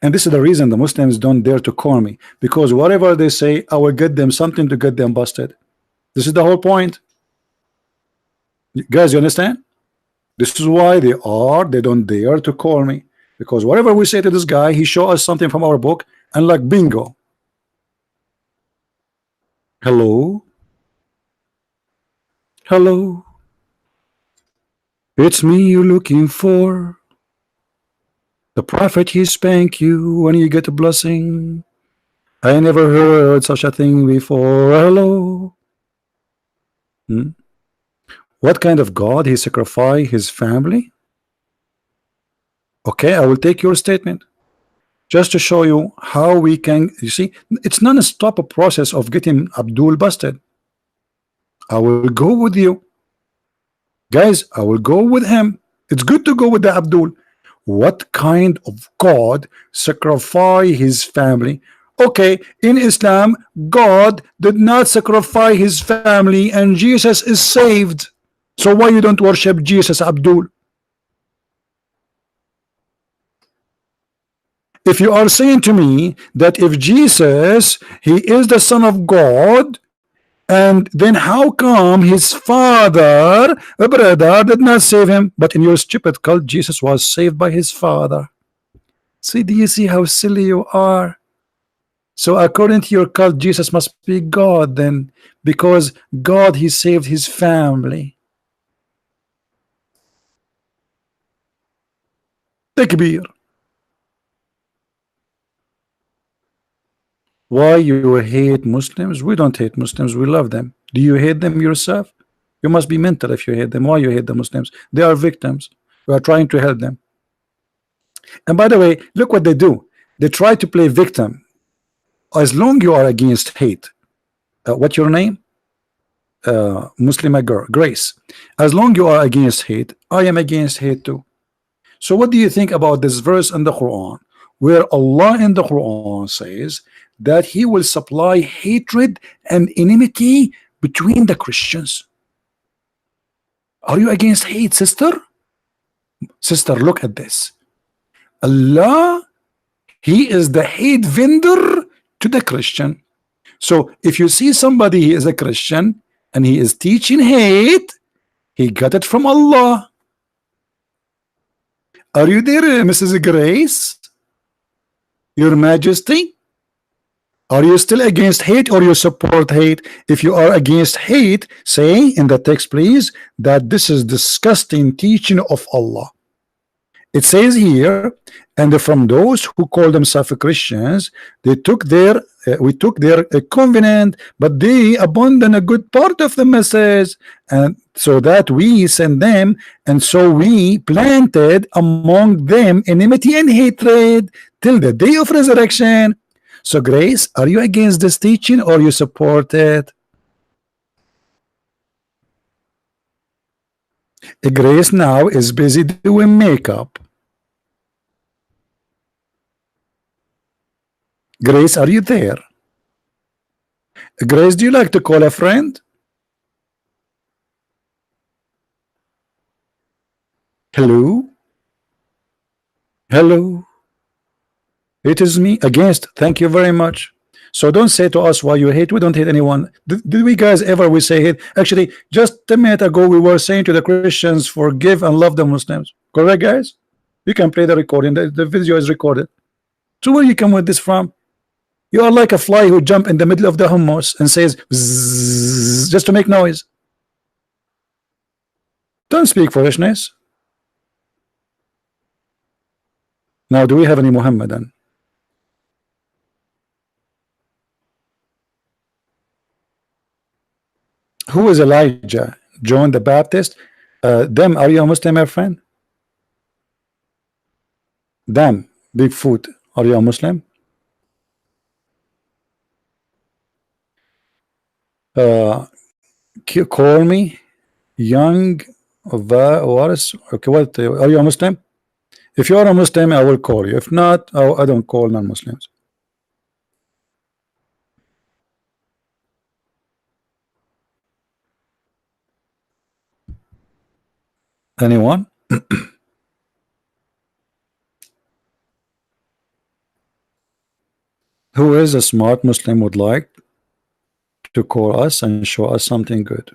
And this is the reason the Muslims don't dare to call me. Because whatever they say, I will get them something to get them busted. This is the whole point. Guys, you understand? This is why they don't dare to call me. Because whatever we say to this guy, he show us something from our book, and like bingo. Hello? Hello? It's me you're looking for. The prophet, he spank you when you get a blessing. I never heard such a thing before. Hello? What kind of God he sacrificed his family? Okay, I will take your statement just to show you how we can. You see, it's non-stop a process of getting Abdul busted. I will go with you guys. I will go with him. It's good to go with the Abdul. What kind of God sacrifice his family? Okay, in Islam, God did not sacrifice his family, and Jesus is saved. So why you don't worship Jesus, Abdul? If you are saying to me that if Jesus, he is the Son of God, and then how come his father, a brother, did not save him? But in your stupid cult, Jesus was saved by his father. See, do you see how silly you are? So according to your cult, Jesus must be God then, because God, he saved his family. Takbir. Why you hate Muslims? We don't hate Muslims, we love them. Do you hate them yourself? You must be mental if you hate them. Why you hate the Muslims? They are victims. We are trying to help them. And by the way, look what they do. They try to play victim. As long you are against hate, what's your name? Muslima girl, Grace. As long you are against hate, I am against hate too. So what do you think about this verse in the Quran where Allah in the Quran says that he will supply hatred and enmity between the Christians? Are you against hate, sister? Sister, look at this. Allah, he is the hate vendor to the Christian. So if you see somebody, he is a Christian and he is teaching hate, he got it from Allah. Are you there, Mrs. Grace? Your Majesty? Are you still against hate or you support hate? If you are against hate, say in the text, please, that this is disgusting teaching of Allah. It says here, and from those who call themselves Christians, they took their we took their covenant, but they abandoned a good part of the message, and so that we sent them, and so we planted among them enmity and hatred till the day of resurrection. So, Grace, are you against this teaching or you support it? Grace now is busy doing makeup. Grace, are you there? Grace, do you like to call a friend? Hello? Hello? It is me against. Thank you very much. So don't say to us why you hate. We don't hate anyone. Did we guys ever we say hate? Actually, just a minute ago we were saying to the Christians, forgive and love the Muslims. Correct, guys? You can play the recording. The video is recorded. So where you come with this from? You are like a fly who jump in the middle of the hummus and says bzzz, just to make noise. Don't speak foolishness. Now, do we have any Muhammadan? Who is Elijah? John the Baptist? Them, are you a Muslim, my friend? Them, Bigfoot, are you a Muslim? Call me young Waris. Okay, what are you a Muslim? If you are a Muslim, I will call you. If not, I don't call non-Muslims. Anyone? Who is a smart Muslim would like to call us and show us something good?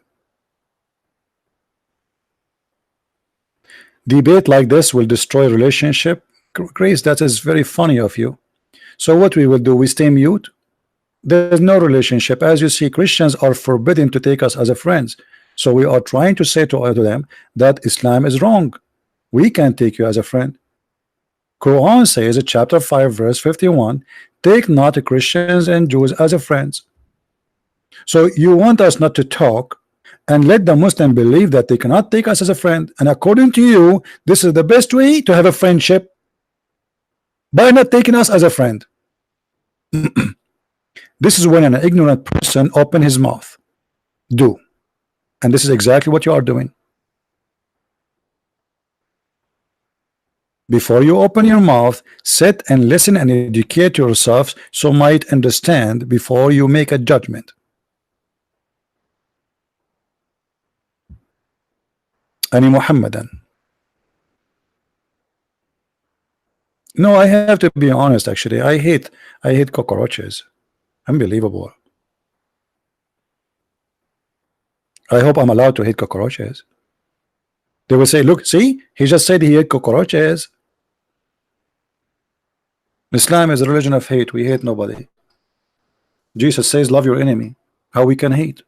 Debate like this will destroy relationship. Grace, that is very funny of you. So what we will do, we stay mute. There's no relationship. As you see, Christians are forbidden to take us as a friends. So we are trying to say to them that Islam is wrong. We can't take you as a friend. Quran says, chapter 5 verse 51, take not Christians and Jews as a friends. So you want us not to talk and let the Muslim believe that they cannot take us as a friend, and according to you, this is the best way to have a friendship, by not taking us as a friend. This is when an ignorant person open his mouth. Do. And this is exactly what you are doing. Before you open your mouth, sit and listen and educate yourselves so might understand before you make a judgment. Any Muhammadan? No, I have to be honest. Actually, I hate cockroaches. Unbelievable. I hope I'm allowed to hate cockroaches. They will say, look, see, he just said he hate cockroaches. Islam is a religion of hate. We hate nobody. Jesus says, love your enemy. How we can hate?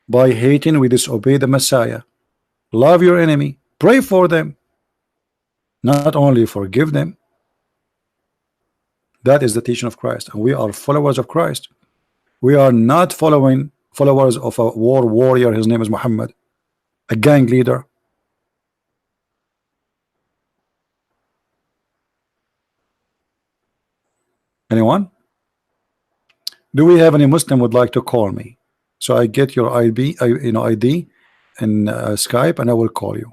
By hating, we disobey the Messiah. Love your enemy. Pray for them. Not only forgive them. That is the teaching of Christ. And we are followers of Christ. We are not followers of a war warrior. His name is Muhammad. A gang leader. Anyone? Do we have any Muslim would like to call me? So I get your ID, ID and Skype, and I will call you.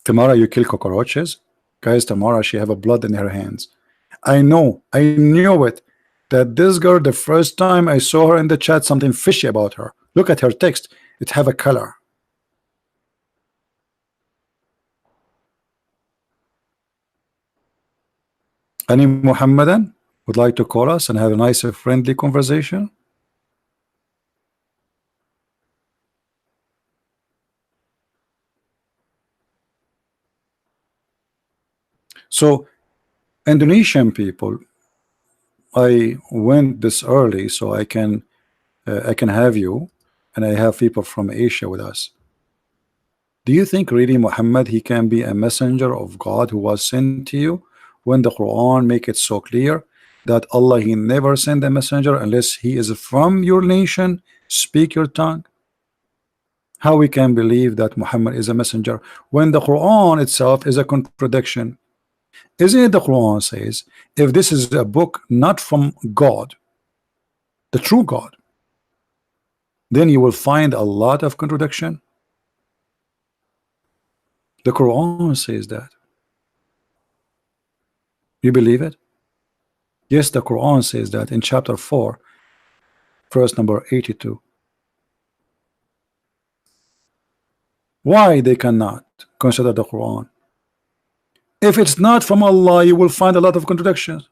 Tamara, you kill cockroaches? Guys, Tamara, she have a blood in her hands. I know, I knew it. That this girl, the first time I saw her in the chat, something fishy about her. Look at her text. It have a color. Any Muhammadan would like to call us and have a nice, friendly conversation? So, Indonesian people, I went this early so I can have you, and I have people from Asia with us. Do you think really Muhammad, he can be a messenger of God who was sent to you, when the Quran make it so clear that Allah, he never sent a messenger unless he is from your nation, speak your tongue? How we can believe that Muhammad is a messenger when the Quran itself is a contradiction? Isn't it the Quran says, if this is a book not from God, the true God, then you will find a lot of contradiction? The Quran says that. You believe it? Yes, the Quran says that in chapter 4, verse number 82. Why they cannot consider the Quran? If it's not from Allah, you will find a lot of contradictions.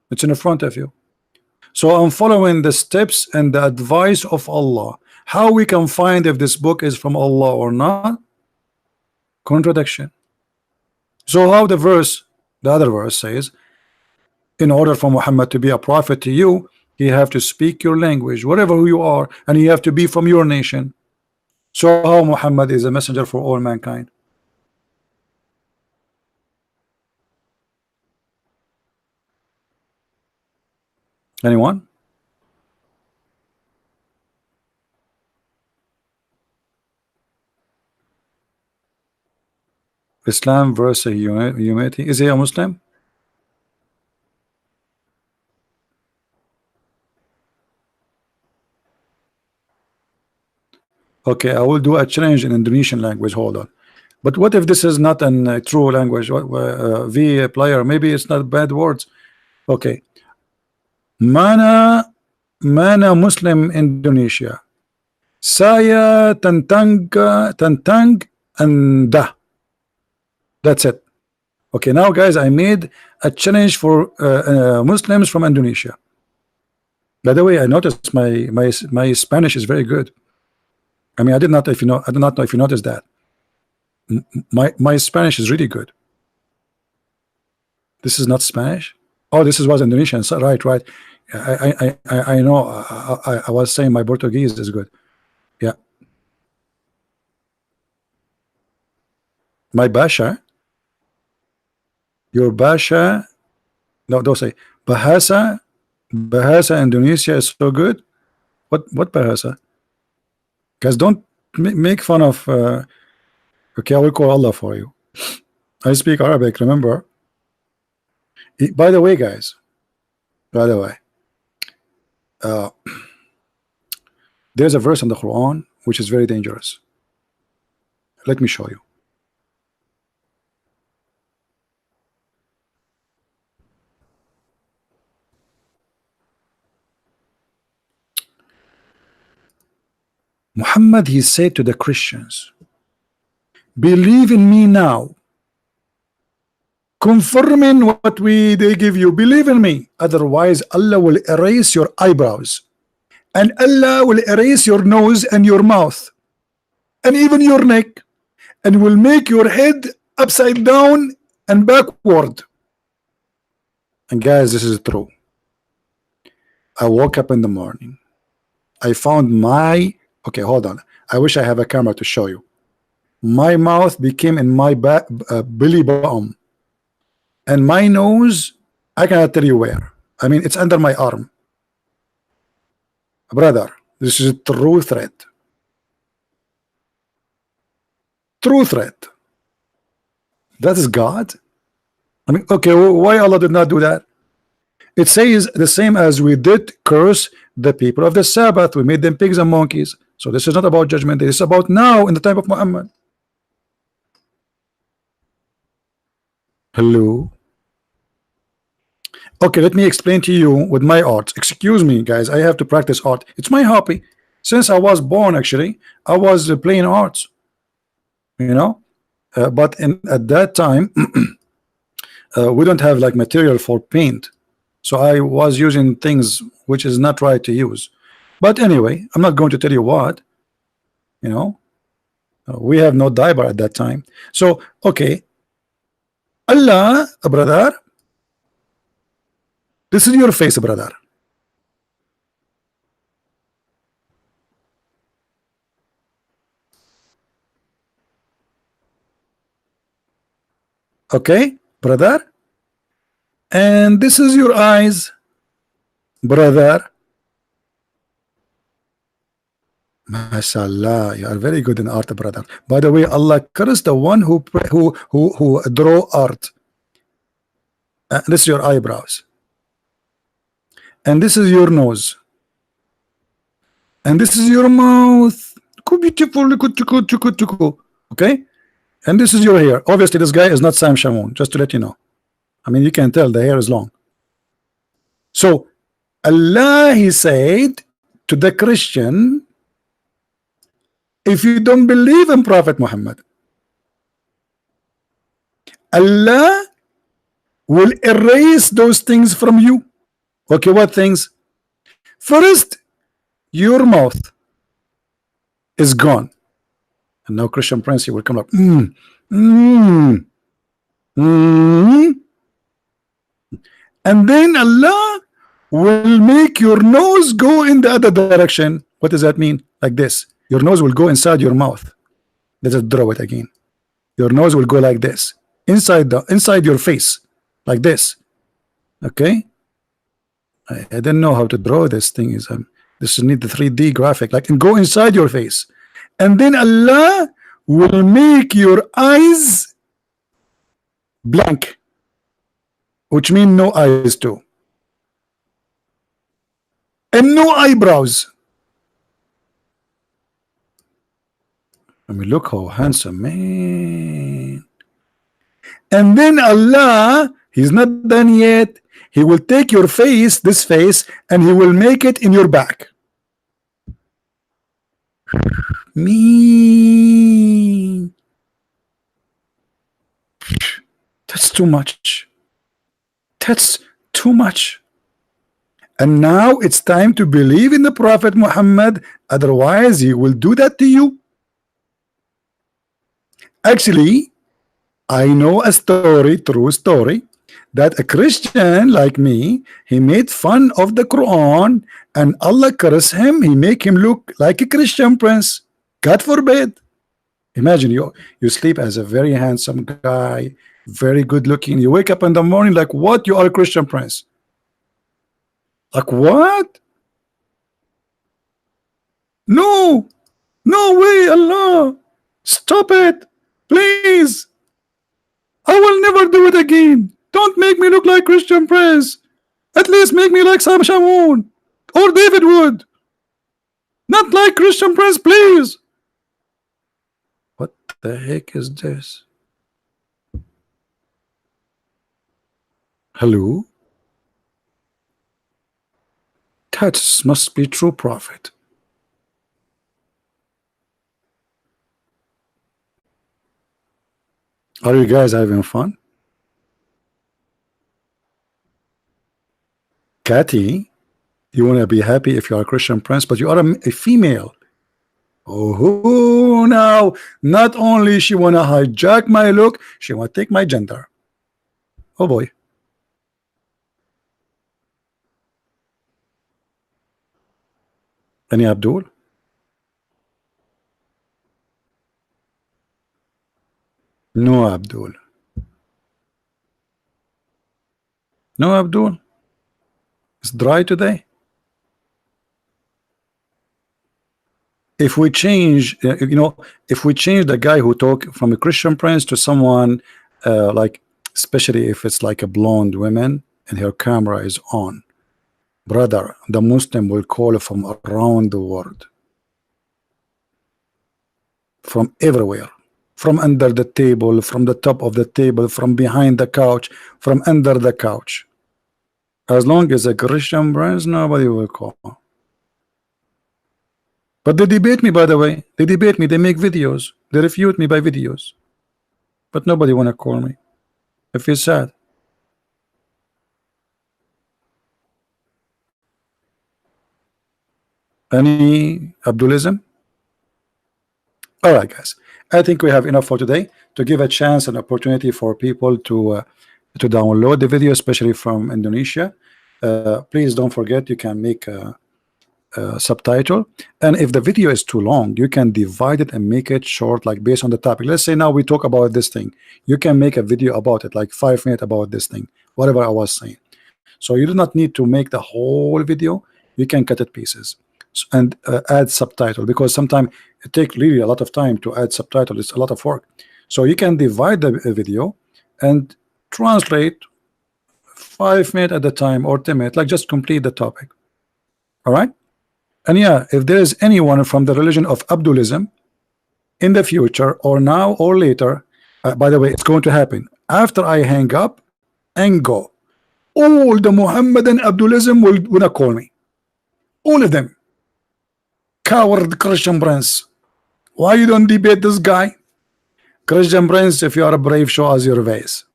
It's in front of you. So I'm following the steps and the advice of Allah. How we can find if this book is from Allah or not? Contradiction. So how the other verse says, in order for Muhammad to be a prophet to you, he have to speak your language, whatever who you are, and he have to be from your nation. So how Muhammad is a messenger for all mankind? Anyone? Islam versus humanity. Is he a Muslim? Okay, I will do a challenge in Indonesian language. Hold on. But what if this is not a true language? V player, maybe it's not bad words. Okay. Mana Muslim Indonesia. Saya tentang Anda. That's it. Okay, now guys, I made a challenge for Muslims from Indonesia. By the way, I noticed my Spanish is very good. I mean, I did not know if you noticed that. My Spanish is really good. This is not Spanish. Oh, this was Indonesian. So, right. I know. I was saying my Portuguese is good. Yeah. My Basha. Your Basha. No, don't say Bahasa. Bahasa Indonesia is so good. What Bahasa? Guys, don't make fun of. Okay, I will call Allah for you. I speak Arabic, remember? By the way, guys, there's a verse in the Quran which is very dangerous. Let me show you. Muhammad, he said to the Christians, believe in me now, confirming what they give you. Believe in me, otherwise Allah will erase your eyebrows, and Allah will erase your nose and your mouth and even your neck, and will make your head upside down and backward. And guys, this is true. I woke up in the morning, I found my okay, hold on, I wish I have a camera to show you. My mouth became in my belly button, and my nose, I cannot tell you where. I mean, it's under my arm. Brother, this is a true threat. True threat. That is God. I mean, okay, why Allah did not do that? It says the same as we did curse the people of the Sabbath. We made them pigs and monkeys. So this is not about judgment. It's about now in the time of Muhammad. Hello. Okay, let me explain to you with my art. Excuse me, guys. I have to practice art. It's my hobby. Since I was born, actually, I was playing arts. You know, but in at that time, we don't have like material for paint, so I was using things which is not right to use. But anyway, I'm not going to tell you what. You know, we have no diaper at that time. So okay, Allah, brother, this is your face, brother. Okay, brother, and this is your eyes, brother. Mashallah, you are very good in art, brother. By the way, Allah curse the one who draw art. This is your eyebrows, and this is your nose, and this is your mouth. Beautiful, okay, and this is your hair. Obviously, this guy is not Sam Shamoun. Just to let you know. I mean, you can tell the hair is long. So Allah, he said to the Christian, if you don't believe in Prophet Muhammad, Allah will erase those things from you. Okay, what things? First, your mouth is gone. And now Christian Prince, he will come up. And then Allah will make your nose go in the other direction. What does that mean? Like this. Your nose will go inside your mouth. Let's draw it again. Your nose will go like this, inside your face, like this. Okay. I didn't know how to draw this thing. This need the 3D graphic, like, and go inside your face, and then Allah will make your eyes blank, which means no eyes too, and no eyebrows. I mean, look how handsome, man. And then Allah, he's not done yet. He will take your face, this face, and he will make it in your back. Me. That's too much. That's too much. And now it's time to believe in the Prophet Muhammad. Otherwise, he will do that to you. Actually, I know a story, true story, that a Christian like me, he made fun of the Quran, and Allah curse him. He make him look like a Christian prince. God forbid. Imagine you sleep as a very handsome guy, very good looking. You wake up in the morning like, what? You are a Christian prince. Like what? No, no way, Allah. Stop it, please. I will never do it again. Don't make me look like Christian Prince. At least make me like Sam Shamoun or David Wood. Not like Christian Prince, please. What the heck is this? Hello? That must be true prophet. Are you guys having fun? Cathy, you want to be happy if you are a Christian prince, but you are a female. Oh, now not only she want to hijack my look, she want to take my gender. Oh boy. Any Abdul? No Abdul. No Abdul. It's dry today. If we change, if we change the guy who talk from a Christian prince to someone like, especially if it's like a blonde woman and her camera is on, brother, the Muslim will call from around the world, from everywhere. from under the table, from the top of the table, from behind the couch, from under the couch. As long as a Christian brands, nobody will call. But they debate me, by the way. They debate me. They make videos. They refute me by videos. But nobody want to call me. I feel sad. Any Abdulism? All right, guys. I think we have enough for today to give a chance and opportunity for people to download the video, especially from Indonesia. Please don't forget you can make a subtitle, and if the video is too long, you can divide it and make it short, like based on the topic. Let's say now we talk about this thing, you can make a video about it, like 5 minutes about this thing, whatever I was saying. So you do not need to make the whole video. You can cut it pieces and add subtitle, because sometimes it takes really a lot of time to add subtitle. It's a lot of work. So you can divide the video and translate 5 minutes at a time or 10 minutes, like just complete the topic. All right. And yeah, if there is anyone from the religion of Abdulism in the future, or now or later, by the way, it's going to happen after I hang up and go, all the Muhammadan Abdulism will wanna call me, all of them. Coward Christian Prince, why you don't debate this guy? Christian Prince, if you are brave, show us your face.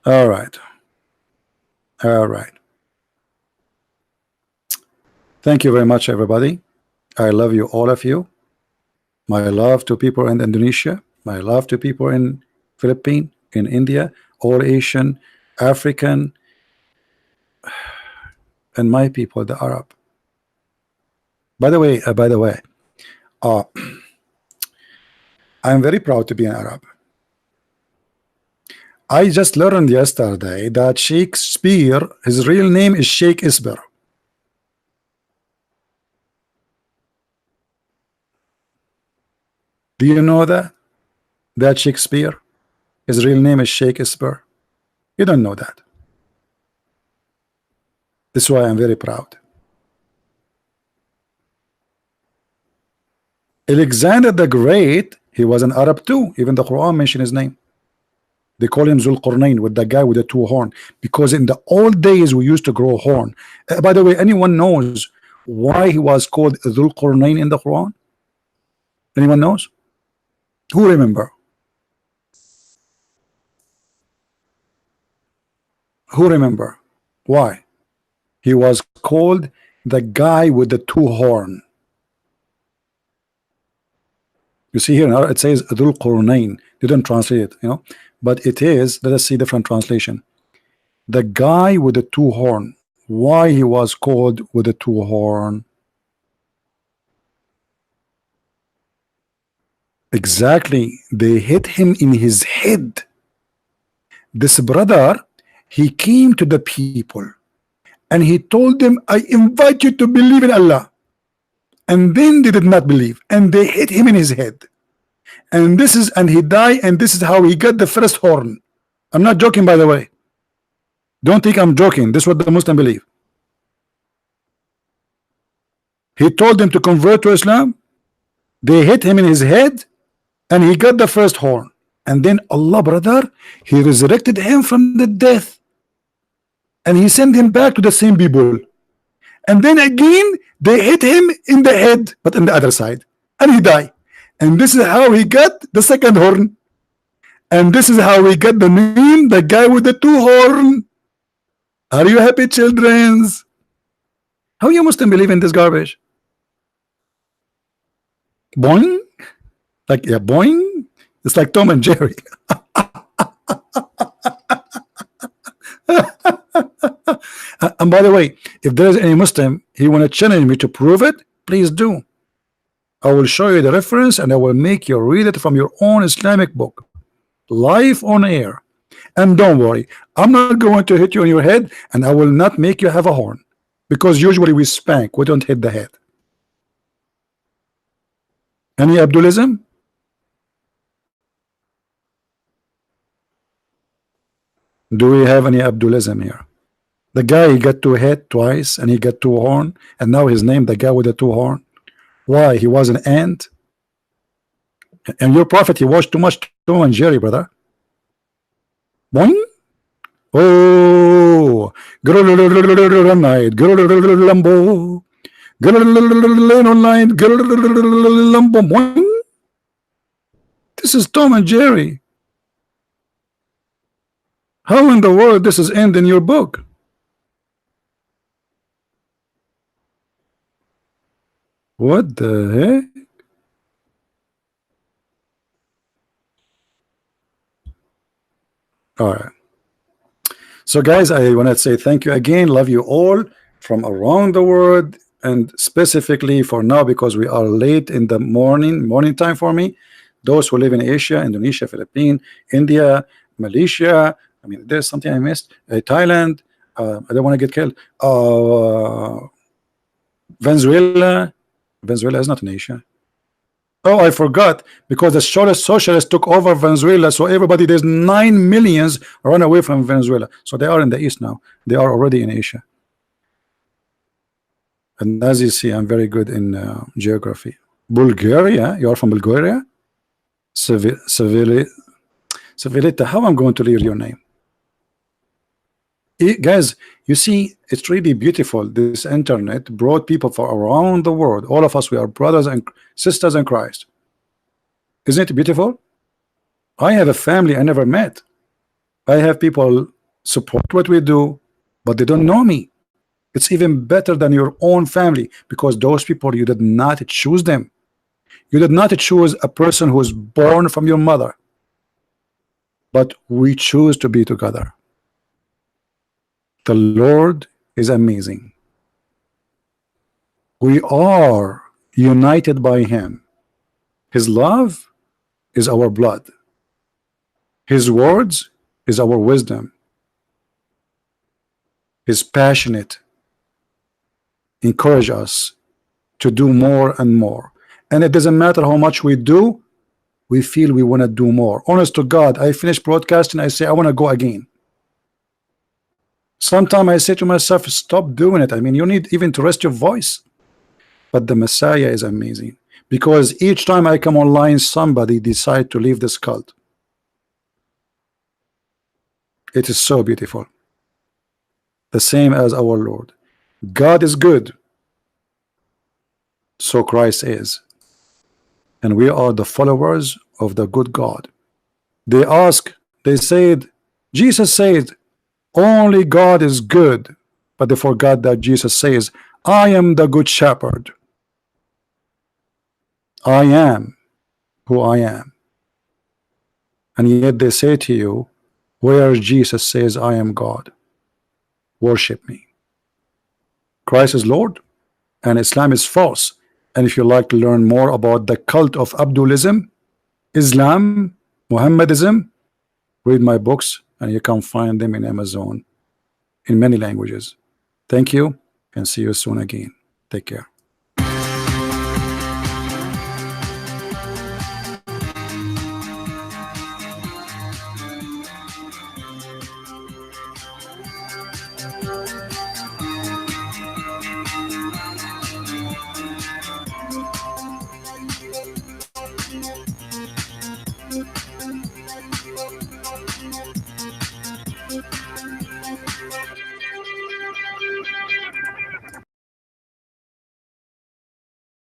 All right. All right. Thank you very much, everybody. I love you, all of you. My love to people in Indonesia. My love to people in Philippines, in India, all Asian, African, and my people, the Arab. By the way, I'm very proud to be an Arab. I just learned yesterday that Shakespeare, his real name is Sheikh Isber. Do you know that? That Shakespeare, his real name is Sheikh Isber. You don't know that. This is why I'm very proud. Alexander the Great, he was an Arab too. Even the Quran mentioned his name. They call him Zulqarnain, with the guy with the 2 horns, because in the old days we used to grow horn. By the way, anyone knows why he was called Zulqarnain in the Quran? Anyone knows? Who remember? Who remember why he was called the guy with the 2 horns? You see here it says Dhul Qurnain. They didn't translate it, you know, but it is. Let us see different translation. The guy with the 2 horns. Why he was called with the 2 horns? Exactly, they hit him in his head. This brother, he came to the people and he told them, I invite you to believe in Allah. And then they did not believe, and they hit him in his head, and he died, and this is how he got the first horn. I'm not joking, by the way. Don't think I'm joking. This is what the Muslim believe. He told them to convert to Islam. They hit him in his head, and he got the first horn. And then Allah, brother, he resurrected him from the death, and he sent him back to the same people. And then again, they hit him in the head, but on the other side, and he died. And this is how he got the second horn. And this is how he got the name, the guy with the 2 horns. Are you happy, children? How you Muslim believe in this garbage? Boing? Like, yeah, boing? It's like Tom and Jerry. And by the way, if there is any Muslim he want to challenge me to prove it, please do. I will show you the reference and I will make you read it from your own Islamic book, live on air. And don't worry, I'm not going to hit you on your head, and I will not make you have a horn, because usually we spank, we don't hit the head. Any Abdulism? Do we have any Abdulism here? The guy, he got 2 head twice, and he got 2 horn, and now his name, the guy with the 2 horn. Why? He was an ant? And your prophet, he watched too much Tom and Jerry, brother. Boing. Oh, night, Lambo, online, Lambo. Boing. This is Tom and Jerry. How in the world this is end in your book? What the heck? All right. So guys, I want to say thank you again. Love you all from around the world, and specifically for now because we are late in the morning time for me. Those who live in Asia, Indonesia, Philippines, India, Malaysia. I mean, there's something I missed. Thailand. I don't want to get killed. Venezuela. Venezuela is not in Asia. Oh, I forgot, because the socialists took over Venezuela, so everybody, there's 9 millions run away from Venezuela. So they are in the east now. They are already in Asia. And as you see, I'm very good in geography. Bulgaria, you are from Bulgaria? Civilita, how I'm going to read your name? Guys, you see, it's really beautiful. This internet brought people from around the world. All of us, we are brothers and sisters in Christ. Isn't it beautiful? I have a family I never met. I have people support what we do, but they don't know me. It's even better than your own family, because those people, you did not choose them. You did not choose a person who is born from your mother, but we choose to be together. The Lord is amazing. We are united by Him. His love is our blood. His words is our wisdom. His passionate encourage us to do more and more. And it doesn't matter how much we do, we feel we want to do more. Honest to God, I finish broadcasting, I say I want to go again. Sometimes I say to myself, stop doing it. I mean, you need even to rest your voice. But the Messiah is amazing, because each time I come online, somebody decide to leave this cult. It is so beautiful. The same as our Lord. God is good, so Christ is. And we are the followers of the good God. They said, Jesus said, only God is good, but they forgot that Jesus says, I am the good shepherd. I am who I am. And yet they say to you, where Jesus says, I am God, worship me. Christ is Lord and Islam is false. And if you like to learn more about the cult of Abdulism, Islam, Muhammadism, read my books, and you can find them in Amazon in many languages. Thank you, and see you soon again. Take care.